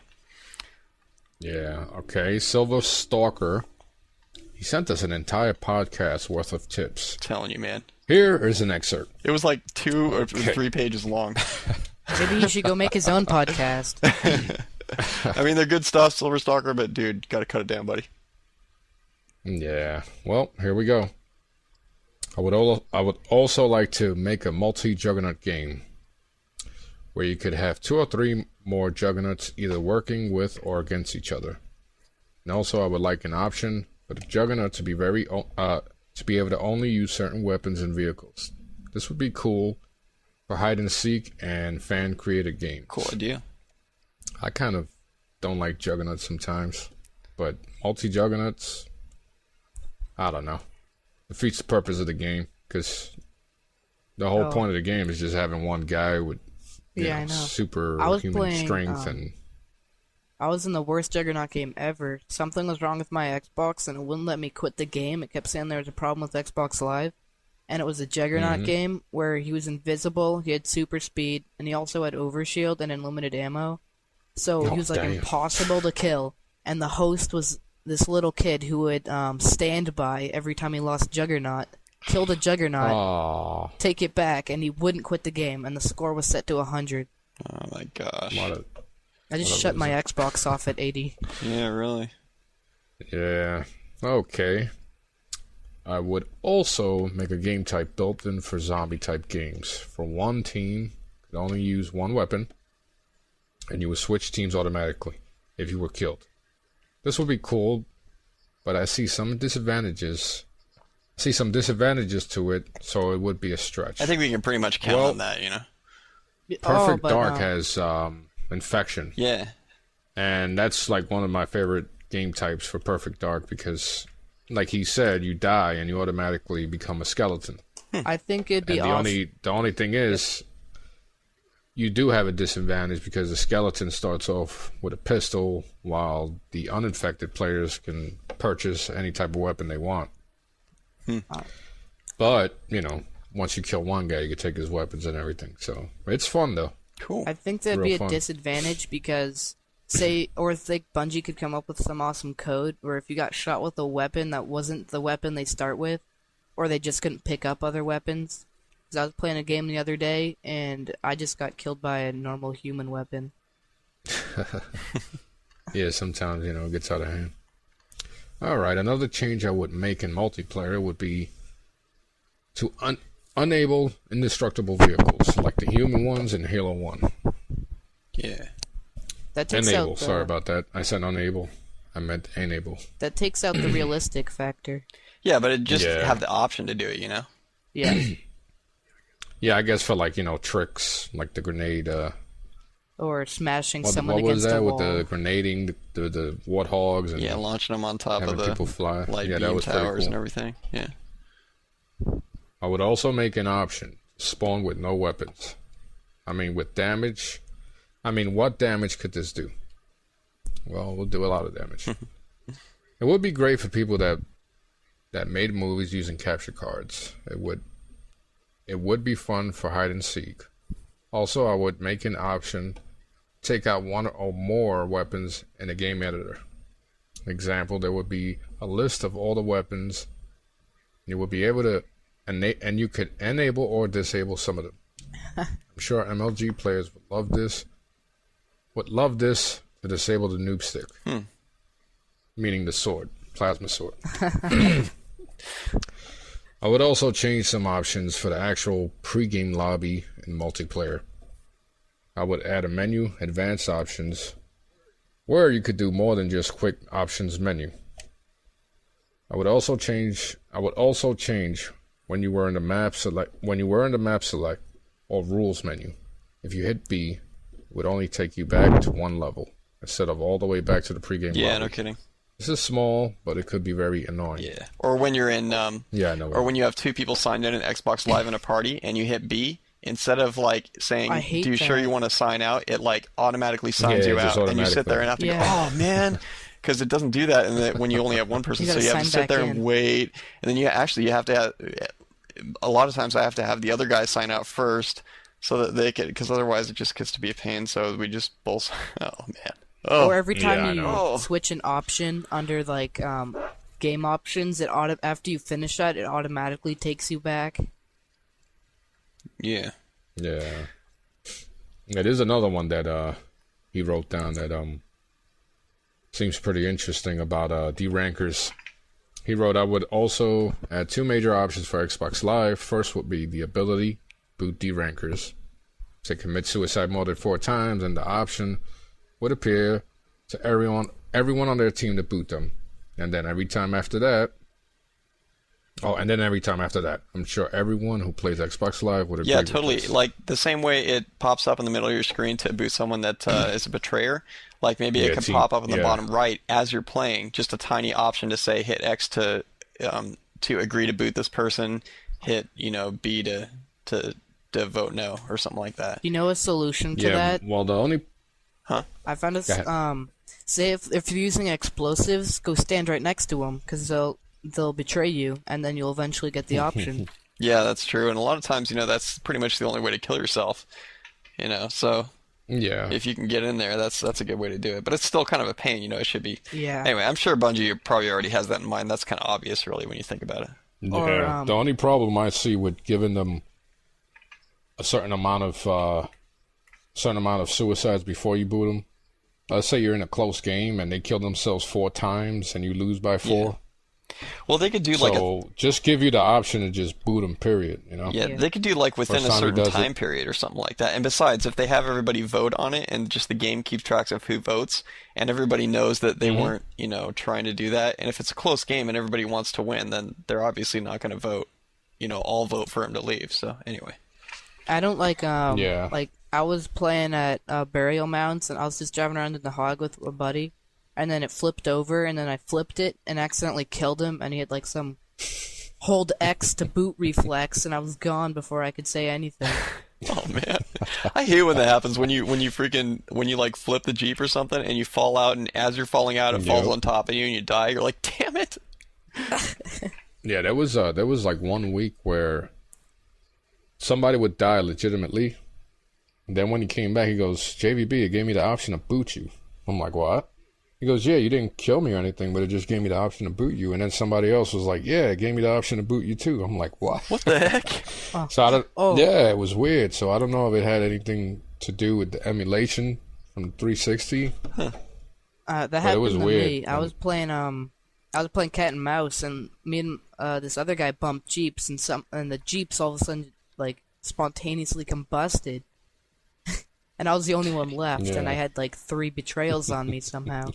Yeah, okay. Silver Stalker. He sent us an entire podcast worth of tips. Telling you, man. Here is an excerpt. It was like 2 or 3 pages long. Maybe he should go make his own podcast. I mean, they're good stuff, Silver Stalker, but dude, gotta cut it down, buddy. Yeah. Well, here we go. I would also like to make a multi-juggernaut game where you could have 2 or 3 more juggernauts either working with or against each other. And also, I would like an option for the juggernaut to be to be able to only use certain weapons and vehicles. This would be cool for hide and seek and fan-created games. Cool idea. I kind of don't like juggernauts sometimes, but multi-juggernauts, I don't know. Defeats the purpose of the game, because the whole point of the game is just having one guy with I know. superhuman strength and... I was in the worst Juggernaut game ever. Something was wrong with my Xbox, and it wouldn't let me quit the game. It kept saying there was a problem with Xbox Live. And it was a Juggernaut game where he was invisible, he had super speed, and he also had overshield and unlimited ammo. So he was like impossible to kill. And the host was this little kid who would stand by every time he lost Juggernaut, kill the Juggernaut, take it back, and he wouldn't quit the game. And the score was set to 100. Oh my gosh. I just shut my Xbox off at 80. Yeah, really. Yeah. Okay. I would also make a game type built in for zombie type games. For one team, could only use one weapon, and you would switch teams automatically if you were killed. This would be cool, but I see some disadvantages. To it, so it would be a stretch. I think we can pretty much count on that, you know. Perfect Dark has infection. Yeah. And that's like one of my favorite game types for Perfect Dark because, like he said, you die and you automatically become a skeleton. I think it'd be the only thing is, you do have a disadvantage because the skeleton starts off with a pistol while the uninfected players can purchase any type of weapon they want. But, you know, once you kill one guy, you can take his weapons and everything. So, it's fun, though. Cool. I think that'd be a disadvantage because, Bungie could come up with some awesome code where if you got shot with a weapon that wasn't the weapon they start with, or they just couldn't pick up other weapons. Because I was playing a game the other day, and I just got killed by a normal human weapon. Yeah, sometimes, you know, it gets out of hand. Alright, another change I would make in multiplayer would be to unable indestructible vehicles, like the human ones in Halo 1. Yeah. That takes enable, out the, sorry about that. I said unable. I meant enable. That takes out the realistic factor. Yeah, but it just have the option to do it, you know? Yeah. Yeah, I guess for like, you know, tricks, like the grenade, or smashing someone against a wall. Oh. What was that with the grenading, the warthogs? And launching them on top of the people fly. light that beam was towers cool. and everything. Yeah. I would also make an option, spawn with no weapons. I mean, with damage. I mean, what damage could this do? Well, we'll do a lot of damage. It would be great for people that made movies using capture cards. It would be fun for hide and seek. Also, I would make an option, take out one or more weapons in a game editor. Example, there would be a list of all the weapons. You would be able to, and you could enable or disable some of them. I'm sure MLG players would love this. To disable the noob stick. Meaning the sword, plasma sword. I would also change some options for the actual pre-game lobby in multiplayer. I would add a menu, advanced options, where you could do more than just quick options menu. I would also change when you were in the map select or rules menu. If you hit B, it would only take you back to one level instead of all the way back to the pre-game lobby. Yeah, no kidding. This is small, but it could be very annoying. Yeah. Or when you're in yeah, I know. Or when you have 2 people signed in Xbox Live in a party and you hit B, instead of like saying, "Do you sure you want to sign out?" It like automatically signs you out, and you sit there and have to go, "Oh man," because it doesn't do that. And when you only have one person, so you have to sit there and wait, and then you have to have. A lot of times, I have to have the other guy sign out first, so that they can, because otherwise it just gets to be a pain. So we just both. Oh man. Oh, Or every time Yeah, I you know. switch an option under like game options, after you finish that, it automatically takes you back. yeah. Yeah. Yeah, there's another one that he wrote down that seems pretty interesting about D-rankers. He wrote, I would also add 2 major options for Xbox Live. First would be the ability boot D-rankers to commit suicide more than 4 times, and the option would appear to everyone on their team to boot them. And then every time after that, I'm sure everyone who plays Xbox Live would agree Yeah, with totally. this. Like the same way it pops up in the middle of your screen to boot someone that is a betrayer. Like maybe it Yeah, could team- pop up in the yeah. bottom right as you're playing. Just a tiny option to say hit X to agree to boot this person. Hit B to vote no or something like that. You know a solution to Yeah, that? well, the only... I found Go ahead. say if you're using explosives, go stand right next to them because they'll betray you, and then you'll eventually get the option. Yeah, that's true. And a lot of times, that's pretty much the only way to kill yourself. So Yeah. if you can get in there, that's a good way to do it. But it's still kind of a pain. It should be. Yeah. Anyway, I'm sure Bungie probably already has that in mind. That's kind of obvious, really, when you think about it. Or, Yeah. The only problem I see with giving them a certain amount of suicides before you boot them. Let's say you're in a close game and they kill themselves 4 times and you lose by 4. Well, they could do Just give you the option to just boot them, period, Yeah, Yeah. they could do within First a time he certain does it. time period or something like that. And besides, if they have everybody vote on it and just the game keeps track of who votes and everybody knows that they weren't, trying to do that, and if it's a close game and everybody wants to win, then they're obviously not going to vote, all vote for him to leave. So anyway. I don't like Yeah. like I was playing at Burial Mounds and I was just driving around in the hog with a buddy, and then it flipped over and then I flipped it and accidentally killed him, and he had like some hold X to boot reflex, and I was gone before I could say anything. Oh man, I hate when that happens. When you like flip the Jeep or something and you fall out, and as you're falling out, it falls Yep. on top of you and you die. You're like, damn it. Yeah, there was like 1 week where somebody would die legitimately. And then when he came back, he goes, JVB, it gave me the option to boot you. I'm like, what? He goes, yeah, you didn't kill me or anything, but it just gave me the option to boot you. And then somebody else was like, yeah, it gave me the option to boot you too. I'm like, what? What the heck? So I don't. Oh. Yeah, it was weird. So I don't know if it had anything to do with the emulation from the 360. That it happened was to weird. me. I was playing cat and mouse, and me and this other guy bumped jeeps, and the jeeps all of a sudden like spontaneously combusted, and I was the only one left, and I Yeah. had like 3 betrayals on me somehow.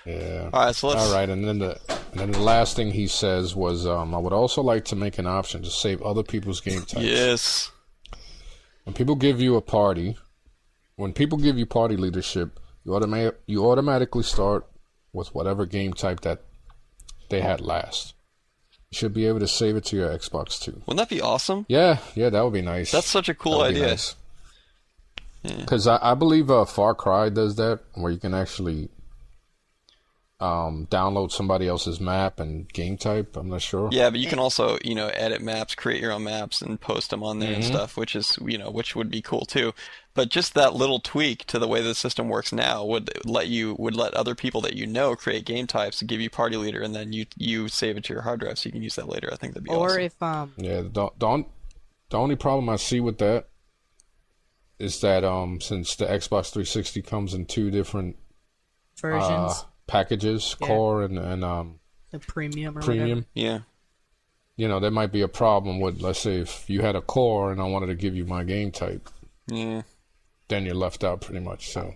Yeah. All right, so let's. All right, and then the last thing he says was, I would also like to make an option to save other people's game types. Yes. When people give you party leadership, you automatically start with whatever game type that they had last. You should be able to save it to your Xbox too. Wouldn't that be awesome? Yeah, that would be nice. That's such a cool idea. Because I believe Far Cry does that, where you can actually download somebody else's map and game type. I'm not sure. Yeah, but you can also, edit maps, create your own maps, and post them on there and stuff, which is, which would be cool too. But just that little tweak to the way the system works now would let other people that create game types, give you party leader, and then you save it to your hard drive so you can use that later. I think that'd be Or awesome. if Yeah, the only problem I see with that is that since the Xbox 360 comes in 2 different versions, packages, Yeah. core and the premium or premium, Yeah. there might be a problem with, let's say, if you had a core and I wanted to give you my game type, Yeah. then you're left out pretty much. So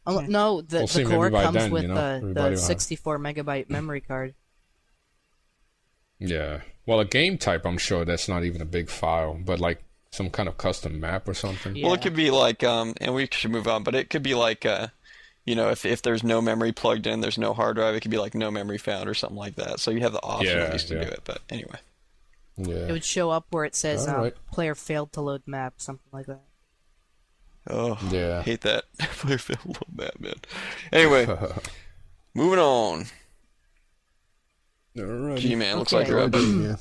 whatever. No, We'll see, the maybe core by comes then, with everybody the will have- 64 megabyte memory card. yeah, well, a game type, I'm sure that's not even a big file, but like some kind of custom map or something. Yeah. Well, it could be like, and we should move on, but it could be like, if there's no memory plugged in, there's no hard drive, it could be like no memory found or something like that. So you have the option at least to do it. But anyway. Yeah. It would show up where it says All right. player failed to load map, something like that. Oh, Yeah. hate that. Player failed a little bad, man. Anyway, moving on. G-Man, looks like Okay. you're up. Yeah.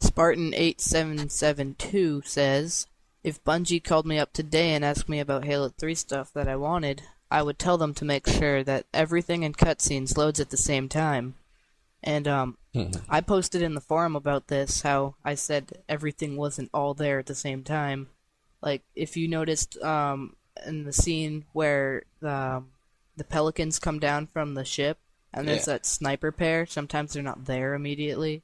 Spartan8772 says, if Bungie called me up today and asked me about Halo 3 stuff that I wanted, I would tell them to make sure that everything in cutscenes loads at the same time. And I posted in the forum about this, how I said everything wasn't all there at the same time. Like, if you noticed in the scene where the pelicans come down from the ship, and there's that sniper pair, sometimes they're not there immediately.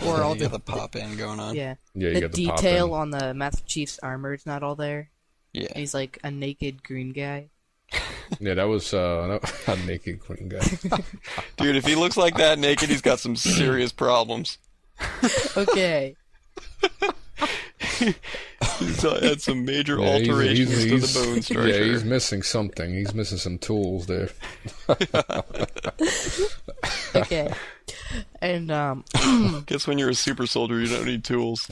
Or all the pop-in going on. Yeah. Yeah, you the got the detail pop-in. on the Master Chief's armor is not all there. Yeah. He's like a naked green guy. Yeah, that was a naked green guy. Dude, if he looks like that naked, he's got some serious problems. Okay. He's had some major alterations to the bone structure. Yeah, he's missing something. He's missing some tools there. Okay. And Guess when you're a super soldier, you don't need tools.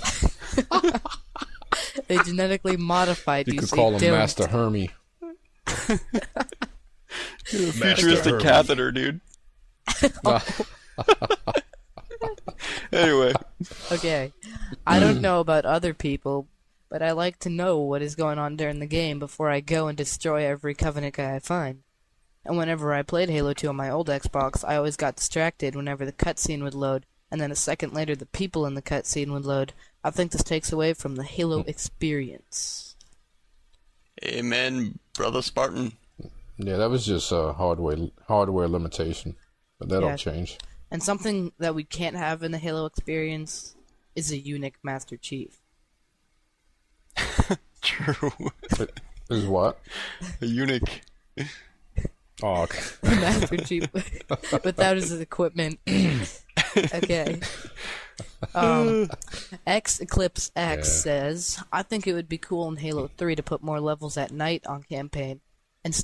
they genetically modified You you could so call you him don't. Master Hermie. Futuristic catheter, dude. Anyway. Okay. I don't know about other people, but I like to know what is going on during the game before I go and destroy every Covenant guy I find. And whenever I played Halo 2 on my old Xbox, I always got distracted whenever the cutscene would load, and then a second later the people in the cutscene would load. I think this takes away from the Halo experience. Amen, brother Spartan. Yeah, that was just a hardware limitation, but that'll Yeah. change. And something that we can't have in the Halo experience is a eunuch Master Chief. True. Is what? A eunuch. Oh, okay. Master Chief without his equipment. Okay. X Eclipse X says, I think it would be cool in Halo 3 to put more levels at night on campaign and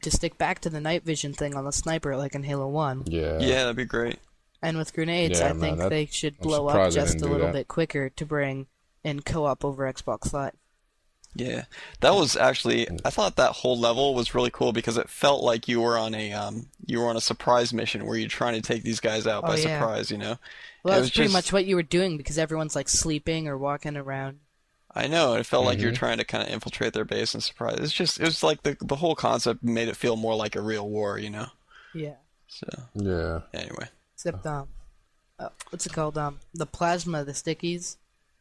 to stick back to the night vision thing on the sniper like in Halo 1. Yeah. Yeah, that'd be great. And with grenades, Yeah, I man, think they should I'm blow up surprised they just didn't a do little that. bit quicker to bring in co-op over Xbox Live. Yeah, that was actually. I thought that whole level was really cool because it felt like you were on a surprise mission where you're trying to take these guys out by yeah. surprise. You know. Well, It that's was pretty just- much what you were doing because everyone's like sleeping or walking around. I know. It felt like you were trying to kind of infiltrate their base and surprise. It was like the whole concept made it feel more like a real war. You know. Yeah. So Yeah. anyway. Except, what's it called? The plasma, the stickies.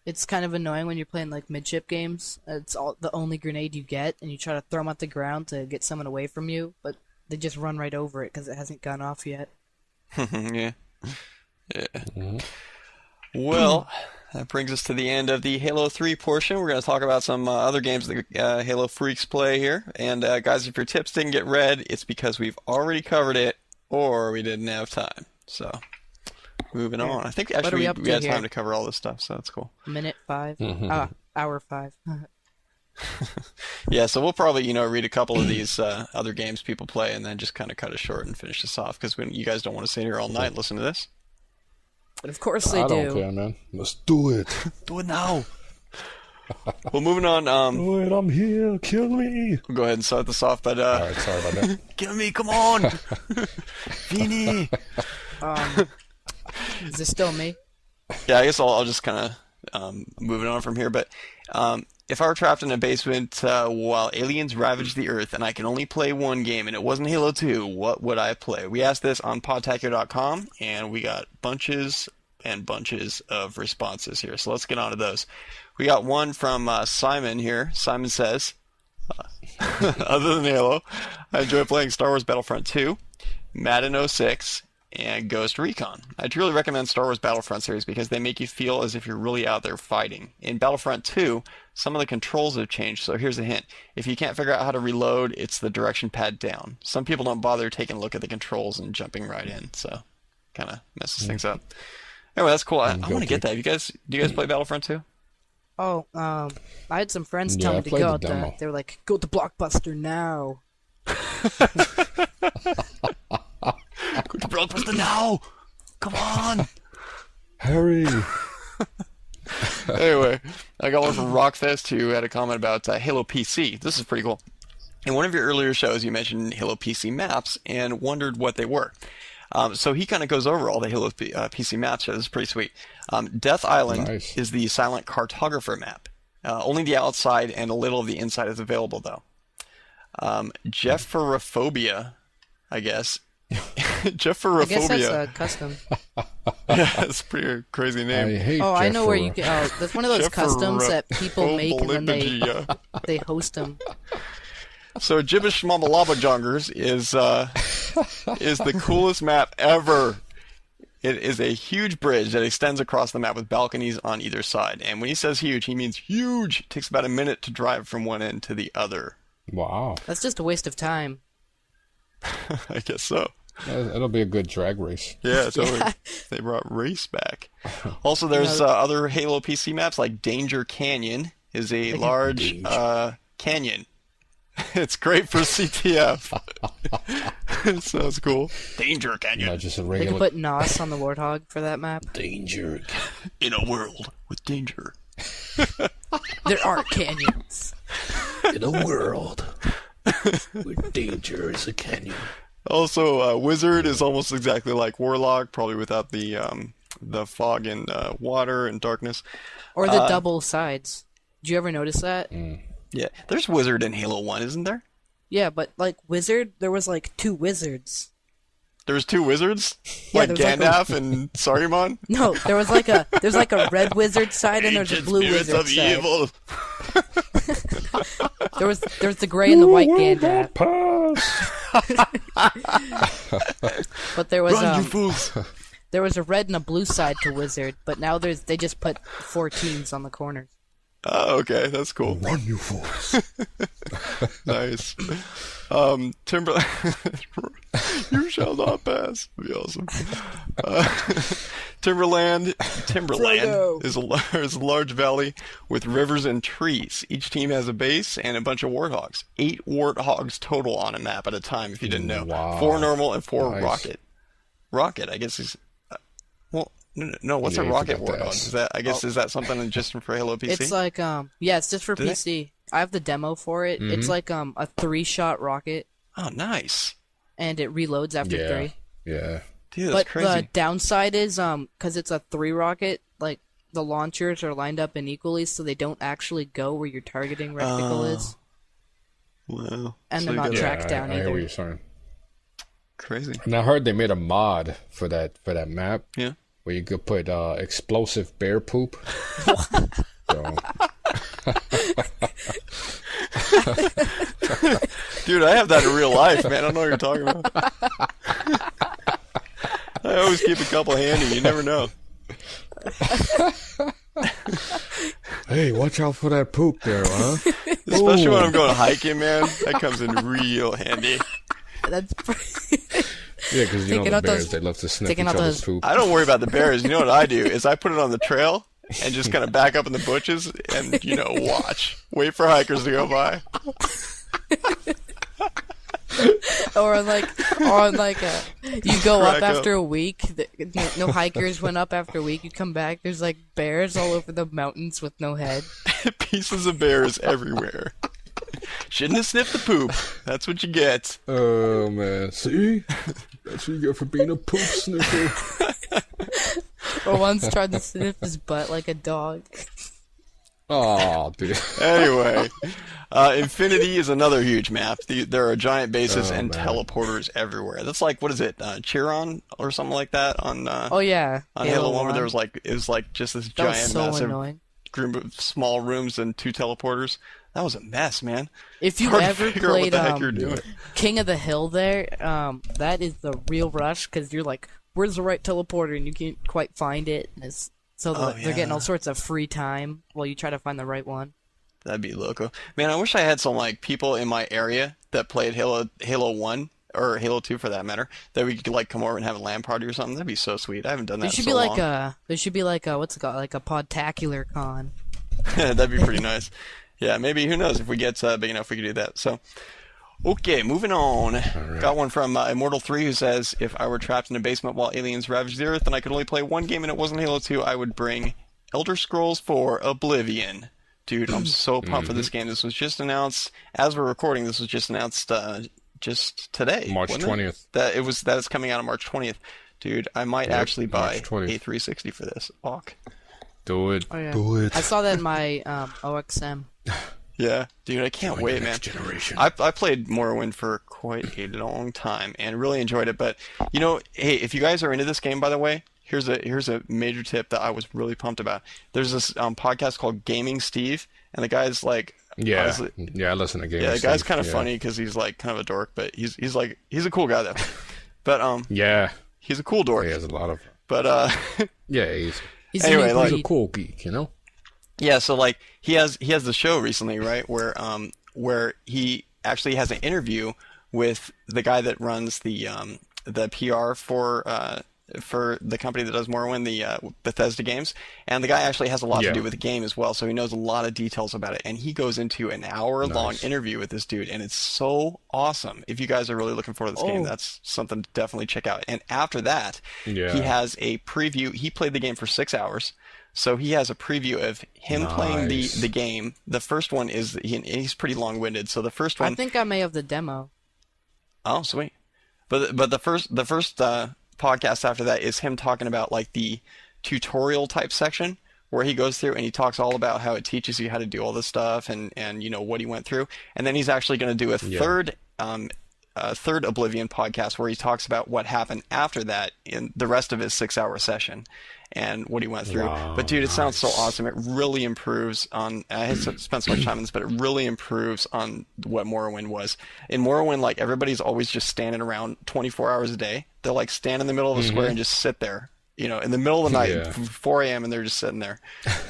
It's kind of annoying when you're playing like midship games. It's the only grenade you get, and you try to throw them at the ground to get someone away from you, but they just run right over it because it hasn't gone off yet. Yeah. Yeah. Well, that brings us to the end of the Halo 3 portion. We're going to talk about some other games that Halo freaks play here. And guys, if your tips didn't get read, it's because we've already covered it or we didn't have time. So, moving on. I think What are actually we up we to had here? time to cover all this stuff, so that's cool. Minute 5? Hour 5. Yeah, so we'll probably, read a couple of these other games people play and then just kind of cut it short and finish this off because you guys don't want to sit here all night and listen to this. But of course they I do. don't care, man. Let's do it. Do it now. Well, moving on. Do it. I'm here. Kill me. We'll go ahead and start this off, but All right, sorry about that. kill me, come on, Feeny. Is this still me? Yeah, I guess I'll just kind of move it on from here. But if I were trapped in a basement while aliens ravage the Earth and I can only play one game and it wasn't Halo 2, what would I play? We asked this on Podtacular.com and we got bunches and bunches of responses here. So let's get on to those. We got one from Simon here. Simon says, other than Halo, I enjoy playing Star Wars Battlefront 2, Madden 06, and Ghost Recon. I truly recommend Star Wars Battlefront series because they make you feel as if you're really out there fighting. In Battlefront 2, some of the controls have changed, so here's a hint. If you can't figure out how to reload, it's the direction pad down. Some people don't bother taking a look at the controls and jumping right in, so kind of messes things up. Anyway, that's cool. I want to get that. Do you guys play Battlefront 2? Oh, I had some friends Yeah, tell I me to played go the out there. demo. They were like, go to Blockbuster now. Go to Blockbuster now! Come on! Harry. Anyway, I got one from Rockfest who had a comment about Halo PC. This is pretty cool. In one of your earlier shows, you mentioned Halo PC maps and wondered what they were. So he kind of goes over all the Halo PC maps here. This is pretty sweet. Death Island Nice. is the silent cartographer map. Only the outside and a little of the inside is available, though. Jepherophobia, I guess. Jepherophobia. I guess that's custom. Yeah, it's a pretty crazy name. I hate I know where you get. Oh, that's one of those customs that people make and then Jepherophobia. they host them. So Jibbish Mamalabajongers is the coolest map ever. It is a huge bridge that extends across the map with balconies on either side. And when he says huge, he means huge. It takes about a minute to drive from one end to the other. Wow. That's just a waste of time. I guess so. It'll be a good drag race. Yeah, totally. They brought race back. Also, there's other Halo PC maps like Danger Canyon is a large canyon. It's great for CTF. It sounds cool. Danger Canyon. Not just a They regular. could put NOS on the Warthog for that map. Danger. In a world with danger. There are canyons. In a world where danger is a canyon. Also, Wizard is almost exactly like Warlock, probably without the fog and water and darkness. Or the double sides. Did you ever notice that? Yeah, there's Wizard in Halo 1, isn't there? Yeah, but like Wizard, there was like 2 wizards. There was 2 wizards? Yeah, Like there was like Gandalf and Saruman? No, there's like a red wizard side and there's a blue Spirits wizard of side. evil. There's the gray and the white Gandalf. But there was Run, you fools! there was a red and a blue side to Wizard, but now they just put 4 teams on the corners. Oh, okay, that's cool. Run, you fools. Nice. Timberland. You shall not pass. That'd be awesome. Timberland Frodo. is a large valley with rivers and trees. Each team has a base and a bunch of warthogs. 8 warthogs total on a map at a time, if you didn't know. Wow. 4 normal and 4 Nice. rocket. Rocket, I guess is. No. What's Yeah, a you rocket forgot to warthog? ask. Is that? I guess is that something just for Halo PC? It's like it's just for Did they? PC. I have the demo for it. It's like a 3-shot rocket Oh, nice. and it reloads after Yeah. 3. Yeah. Dude, that's But crazy. the downside is cuz it's a 3 rocket, like the launchers are lined up unequally so they don't actually go where your targeting reticle is. Wow. And So they're you not got- tracked down I hear either. what you're saying. Crazy. And I heard they made a mod for that map Yeah. where you could put explosive bear poop. So, Dude, I have that in real life, man. I don't know what you're talking about. I always keep a couple handy. You never know. hey, watch out for that poop there, huh? Especially when I'm going hiking, man. That comes in real handy. That's Yeah, because you know Taking the out bears, those- they love to sniff each taking out other's those- poop. I don't worry about the bears. You know what I do is I put it on the trail and just kind of back up in the bushes and, watch. Wait for hikers to go by. or like you go up Crack after up. a week. No hikers went up after a week. You come back. There's like bears all over the mountains with no head. Pieces of bears everywhere. Shouldn't have sniffed the poop. That's what you get. Oh, man. See? That's what you get for being a poop sniffer. Or once tried to sniff his butt like a dog. Oh, dude. Anyway, Infinity is another huge map. There are giant bases and man. teleporters everywhere. That's like, what is it, Chiron or something like that on Oh yeah, on Halo 1 where there was it was like just this that was giant so massive annoying. group of small rooms and 2 teleporters. That was a mess, man. If you Hard to ever figure out what played the heck you're doing. King of the Hill there, that is the real rush because you're like, where's the right teleporter, and you can't quite find it. And they're getting all sorts of free time while you try to find the right one. That'd be loco. Man, I wish I had some people in my area that played Halo 1 or Halo 2 for that matter, that we could come over and have a LAN party or something. That'd be so sweet. I haven't done that There should in so be long. there should be what's it called, like a Podtacular con. That'd be pretty nice. Yeah, maybe, who knows, if we get big enough, we could do that. So, okay, moving on. Right. Got one from Immortal3 who says, if I were trapped in a basement while aliens ravaged the Earth and I could only play one game and it wasn't Halo 2, I would bring Elder Scrolls 4 Oblivion. Dude, I'm so pumped for this game. This was just announced, as we're recording, this was just announced just today. March wasn't it? 20th. That is coming out on March 20th. Dude, I might actually buy March 20th. a 360 for this. Fuck. Do it. Oh, yeah. Do it. I saw that in my OXM. Yeah, dude, I can't wait, man. Generation. I played Morrowind for quite a long time and really enjoyed it. But hey, if you guys are into this game, by the way, here's a major tip that I was really pumped about. There's this podcast called Gaming Steve, and the guy's like, Yeah, honestly, I listen to games. yeah, the guy's kind of funny because he's like kind of a dork, but he's a cool guy though. But Yeah, he's a cool dork. he has a lot of. But Yeah, he's Anyway, like- a cool geek, you know. yeah, so like he has the show recently, right, where he actually has an interview with the guy that runs the PR for the company that does Morrowind, the Bethesda games, and the guy actually has a lot to Yeah. do with the game as well, so he knows a lot of details about it, and he goes into an hour-long Nice. interview with this dude, and it's so awesome. If you guys are really looking forward to this game, that's something to definitely check out. And after that, Yeah. he has a preview. He played the game for 6 hours. So he has a preview of him playing Nice. the game. The first one is he's pretty long-winded. So the first I one, think I may have the demo. oh sweet, but the first podcast after that is him talking about like the tutorial type section where he goes through and he talks all about how it teaches you how to do all this stuff and what he went through. And then he's actually going to do a third Oblivion podcast where he talks about what happened after that in the rest of his 6-hour session and what he went through. Wow, But dude, it sounds so nice. awesome. It really improves on, I had to spend so much time on this, but it really improves on what Morrowind was. In Morrowind, like everybody's always just standing around 24 hours a day. They'll like stand in the middle of a square and just sit there. In the middle of the night, Yeah. 4 a.m., and they're just sitting there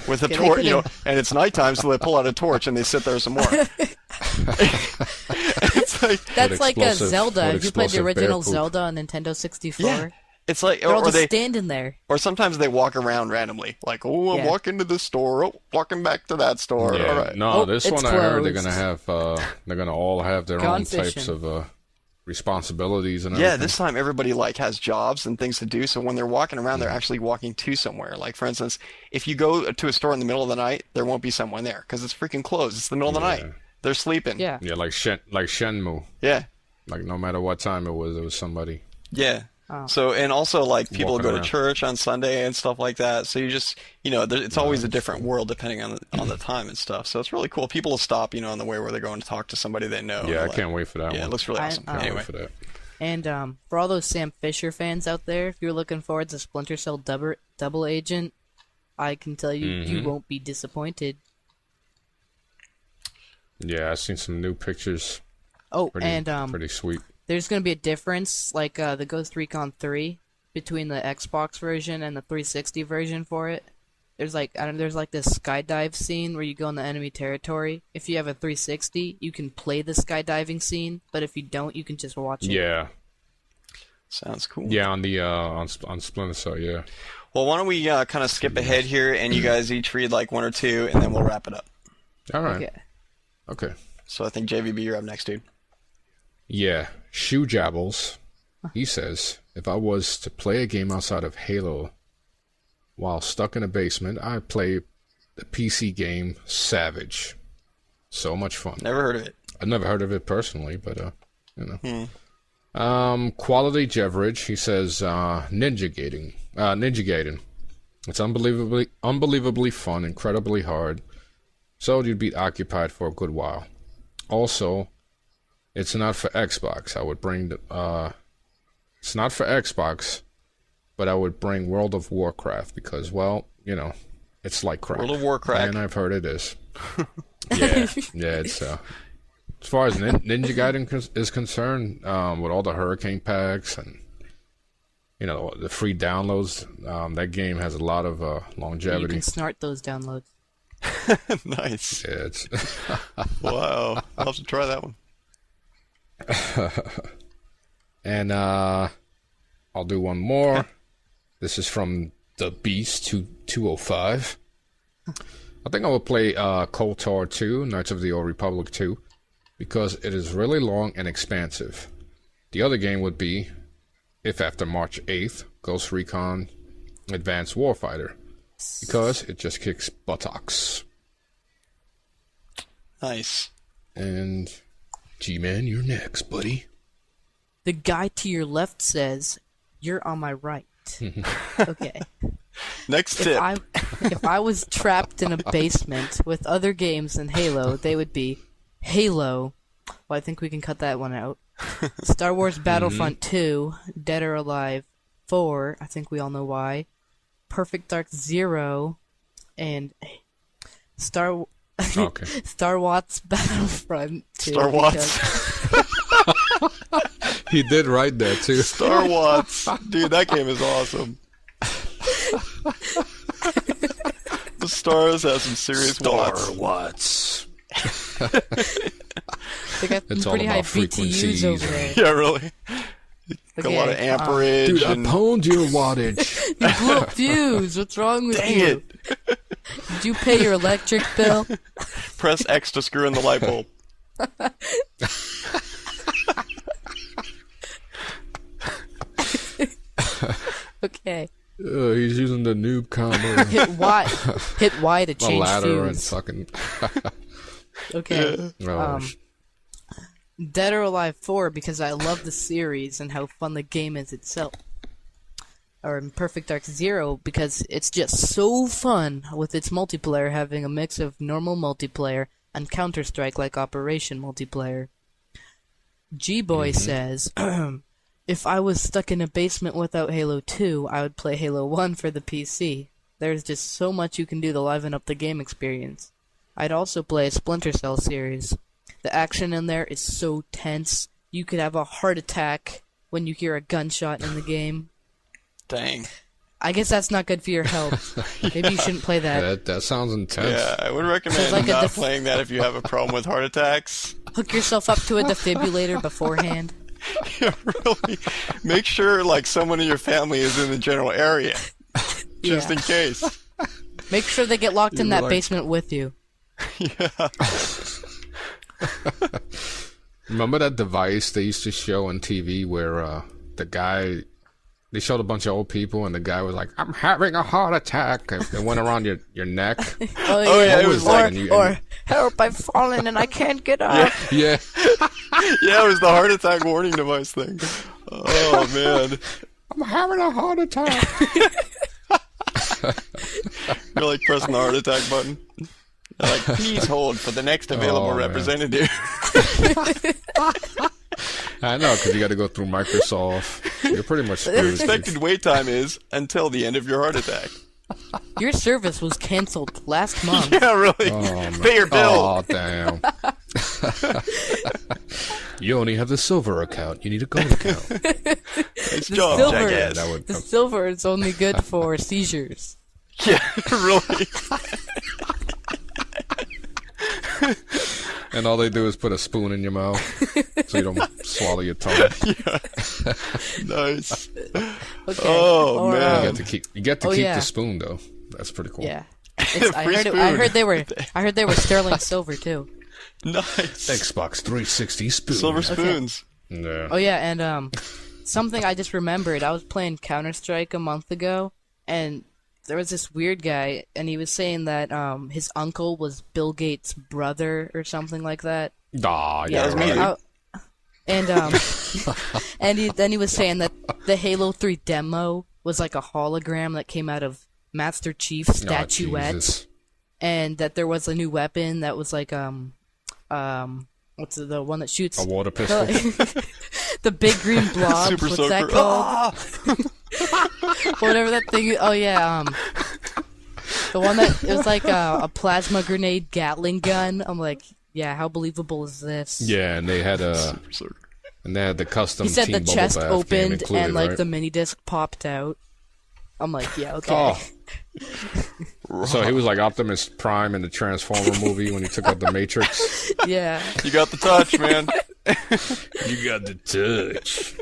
with a Yeah, they torch, could've- and it's nighttime, so they pull out a torch and they sit there some more. It's like, That's like a explosive- Zelda. what If you played the explosive bear original poop. Zelda on Nintendo 64, yeah, it's like, they're all or just they, standing there. or sometimes they walk around randomly, like, oh, I'm Yeah. walking to this store, oh, walking back to that store. Yeah, All right. no, Oh, this it's one I heard they're closed. gonna have. They're gonna all have their Gone own types fishing. of responsibilities and Yeah, everything. this time everybody like has jobs and things to do, so when they're walking around, they're actually walking to somewhere. Like for instance, if you go to a store in the middle of the night, there won't be someone there because it's freaking closed. It's the middle of the Yeah. night. They're sleeping. Yeah. Yeah, like Shenmue. Yeah. Like no matter what time it was somebody. Yeah. Oh. So, and also like people Walking go to around. church on Sunday and stuff like that. So you just, it's always a different world depending on the time and stuff. So it's really cool. People will stop, on the way where they're going to talk to somebody they know. Yeah, I and, can't wait for that Yeah, one. it looks really I- awesome. Can't Can't Anyway, wait for that. And for all those Sam Fisher fans out there, if you're looking forward to Splinter Cell Double Agent, I can tell you, you won't be disappointed. Yeah, I've seen some new pictures. Oh, Pretty, and pretty sweet. there's going to be a difference, like the Ghost Recon 3, between the Xbox version and the 360 version for it. There's there's like this skydive scene where you go in the enemy territory. If you have a 360, you can play the skydiving scene, but if you don't, you can just watch it. Yeah, sounds cool. yeah. On the on Splinter Cell, yeah. Well, why don't we kind of skip ahead here and you guys each read like one or two and then we'll wrap it up. All right. Okay. Okay. So I think JVB, you're up next, dude. Yeah, Shoe Jabbles. He says, if I was to play a game outside of Halo while stuck in a basement, I'd play the PC game Savage. So much fun. Never heard of it. I've never heard of it personally, but Quality Jeverage. He says, Ninja Gaiden. It's unbelievably fun, incredibly hard. So you'd be occupied for a good while. Also, it's not for Xbox. I would bring it's not for Xbox, but I would bring World of Warcraft because, well, it's like crack. World of Warcraft. And I've heard it is. Yeah, it's as far as Ninja Gaiden is concerned, with all the Hurricane packs and the free downloads, that game has a lot of You longevity. can snort those downloads. Nice. Yeah, it's Wow. I'll have to try that one. and I'll do one more. This is from the Beast 205. I think I will play KOTOR 2, Knights of the Old Republic 2, because it is really long and expansive. The other game would be, if after March 8th, Ghost Recon Advanced Warfighter, because it just kicks buttocks. Nice. And GMan, you're next, buddy. The guy to your left says, "You're on my right." Okay. Next tip. If I was trapped in a basement with other games than Halo, they would be Halo. Well, I think we can cut that one out. Star Wars Battlefront 2, Dead or Alive 4, I think we all know why. Perfect Dark Zero, and Star Wars Battlefront 2. Star Wars. He did write that too. Star Wars. Dude, that game is awesome. The stars have some serious Star Wars. They got It's some all pretty high about frequencies. BTUs over there. Yeah, really. Got a lot of Okay, amperage. Dude, I and... pwned your wattage. You blew a fuse. What's wrong with Dang you? it. Did you pay your electric bill? Press X to screw in the light bulb. Okay. He's using the noob combo. Hit Y to A change ladder and fuse. fucking. Okay. Oh, Dead or Alive 4 because I love the series and how fun the game is itself. Or Perfect Dark Zero because it's just so fun with its multiplayer having a mix of normal multiplayer and Counter-Strike like Operation multiplayer. G-Boy says, if I was stuck in a basement without Halo 2, I would play Halo 1 for the PC. There's just so much you can do to liven up the game experience. I'd also play a Splinter Cell series. The action in there is so tense, you could have a heart attack when you hear a gunshot in the game. Dang. I guess that's not good for your health. Maybe you shouldn't play that. that sounds intense. Yeah, I would recommend like a not playing that if you have a problem with heart attacks. Hook yourself up to a defibrillator beforehand. Yeah, really. Make sure, like, someone in your family is in the general area. Just in case. Make sure they get locked in You that like- basement with you. Yeah. Remember that device they used to show on TV where the guy, they showed a bunch of old people and the guy was like, I'm having a heart attack. And it went around your neck. Oh yeah, it was like- or help, I've fallen and I can't get up. Yeah. Yeah, it was the heart attack warning device thing. Oh, man. I'm having a heart attack. You're like pressing the heart attack button. They're like, please hold for the next available man. representative. I know, because you got to go through Microsoft. You're pretty much The screwed. expected wait time is until the end of your heart attack. Your service was canceled last month. Yeah, really. man. Pay your bill. Oh, damn. You only have the silver account. You need a gold account. Nice job, silver. Yeah, jackass. that would. The silver is only good for seizures. Yeah, really. And all they do is put a spoon in your mouth so you don't swallow your tongue. Yeah. Nice. Okay. Oh, or, man. You get to Oh, keep yeah. the spoon though. That's pretty cool. Yeah. Free I spoon. heard they were sterling silver too. Nice. Xbox 360 spoon. Silver spoons. Yeah. Oh yeah, and something I just remembered. I was playing Counter-Strike a month ago, and there was this weird guy, and he was saying that his uncle was Bill Gates' brother or something like that. Ah, yeah, that was me, right. And then he was saying that the Halo 3 demo was like a hologram that came out of Master Chief's Oh, statuette, Jesus. and that there was a new weapon that was like what's the one that shoots A water pistol. the big green blob. Super What's soaker. that called? Whatever that thing. Oh yeah, the one that it was like a plasma grenade Gatling gun. I'm like, yeah, how believable is this? Yeah, and they had Super soaker. the custom. He said Team the Bubble chest Bath game opened included, and like right? the mini disc popped out. I'm like, yeah, okay. Oh. So he was like Optimus Prime in the Transformer movie when he took out the Matrix. Yeah. You got the touch, man. You got the touch.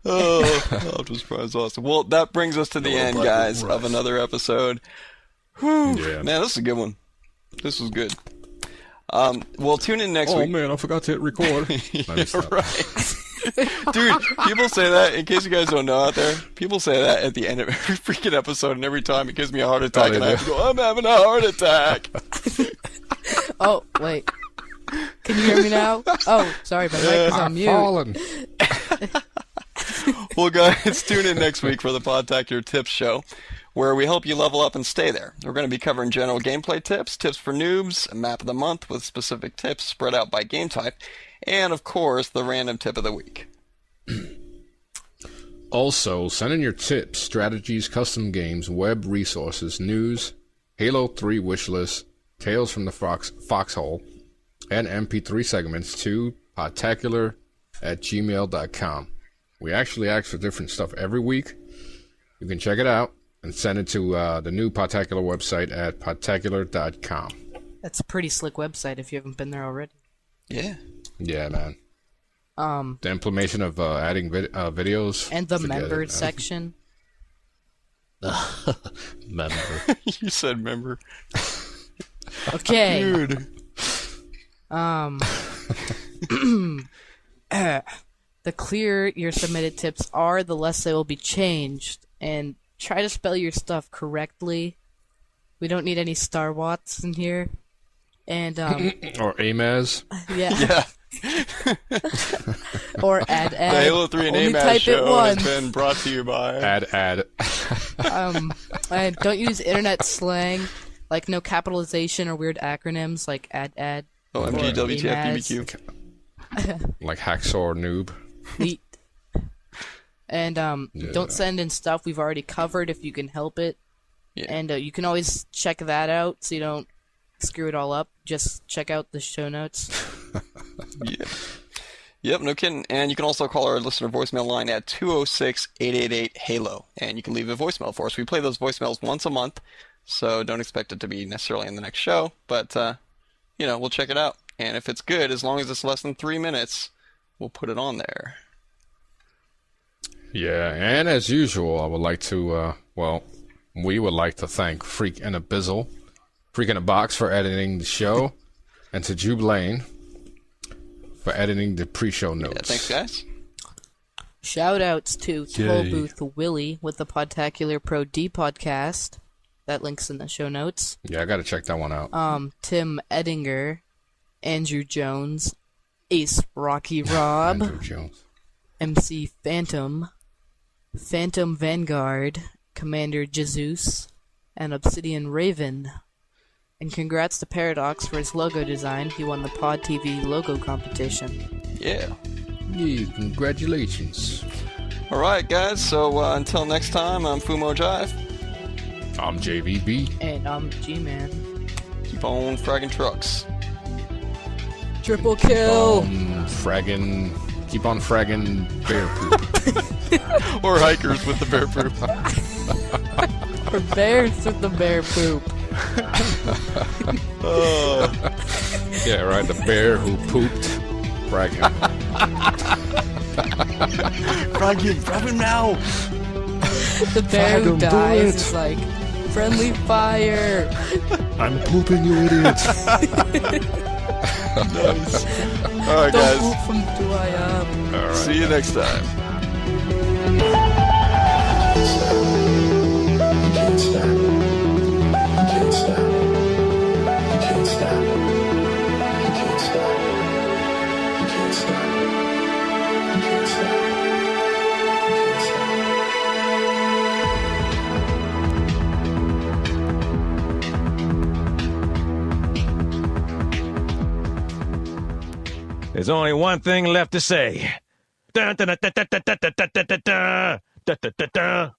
Optimus Prime's awesome. Well, that brings us to the end, guys, of another episode. Whew. Yeah. Man, this is a good one. This was good. We'll tune in next Oh week. man, I forgot to hit record. Yeah, right. Dude, people say that, in case you guys don't know out there, people say that at the end of every freaking episode, and every time it gives me a heart attack, they and I do. have to go, I'm having a heart attack. Oh wait. Can you hear me now? Oh, sorry, my mic is on mute. Fallen. Well, guys, tune in next week for the Podtacular Tips Show, where we help you level up and stay there. We're going to be covering general gameplay tips, tips for noobs, a map of the month with specific tips spread out by game type, and, of course, the random tip of the week. Also, send in your tips, strategies, custom games, web resources, news, Halo 3 wishlist, Tales from the Foxhole, and MP3 segments to podtacular@gmail.com. We actually ask for different stuff every week. You can check it out and send it to the new Podtacular website at podtacular.com. That's a pretty slick website if you haven't been there already. Yeah. Yeah, man. The implementation of adding videos. And the member section. Member. You said member. Okay. Dude. The clearer your submitted tips are, the less they will be changed. And try to spell your stuff correctly. We don't need any Star Watts in here. And Or Amaz. yeah. Yeah. Or add. The Halo 3 and Only Amaz type it show once. has been brought to you by... Add. And don't use internet slang, like no capitalization or weird acronyms like add. OMG, or WTF, Amaz. BBQ. Like Hacksaw Noob. Neat. And Yeah. don't send in stuff we've already covered if you can help it. Yeah. And you can always check that out so you don't screw it all up. Just check out the show notes. Yeah. Yep, no kidding. And you can also call our listener voicemail line at 206-888-HALO. And you can leave a voicemail for us. We play those voicemails once a month, so don't expect it to be necessarily in the next show. But, we'll check it out. And if it's good, as long as it's less than 3 minutes, we'll put it on there. Yeah, and as usual, I would like to, we would like to thank Freak in a Box for editing the show, and to Jubilane for editing the pre-show notes. Yeah, thanks, guys. Shout-outs to Yay. Tollbooth Willie with the Podtacular Pro D podcast. That link's in the show notes. Yeah, I gotta check that one out. Tim Edinger, Andrew Jones, Ace Rocky Rob, Andrew Jones. MC Phantom, Phantom Vanguard, Commander Jesus, and Obsidian Raven. And congrats to Paradox for his logo design. He won the Pod TV logo competition. Yeah. Yeah, congratulations. All right, guys. So until next time, I'm Fumo Jive. I'm JVB. And I'm G-Man. Keep on fragging trucks. Triple kill! Keep on fragging bear poop. Or hikers with the bear poop. For bears with the bear poop. Yeah, right, the bear who pooped. Frag him. Frag him now! The bear who him, do dies it. is like, friendly fire! I'm pooping, you idiot. Nice. All right, Don't guys. poop from 2 All right. See you next time. There's only one thing left to say. Dun, dun, dun, dun, dun, dun, dun, dun, dun, dun, dun, dun, dun, dun, dun.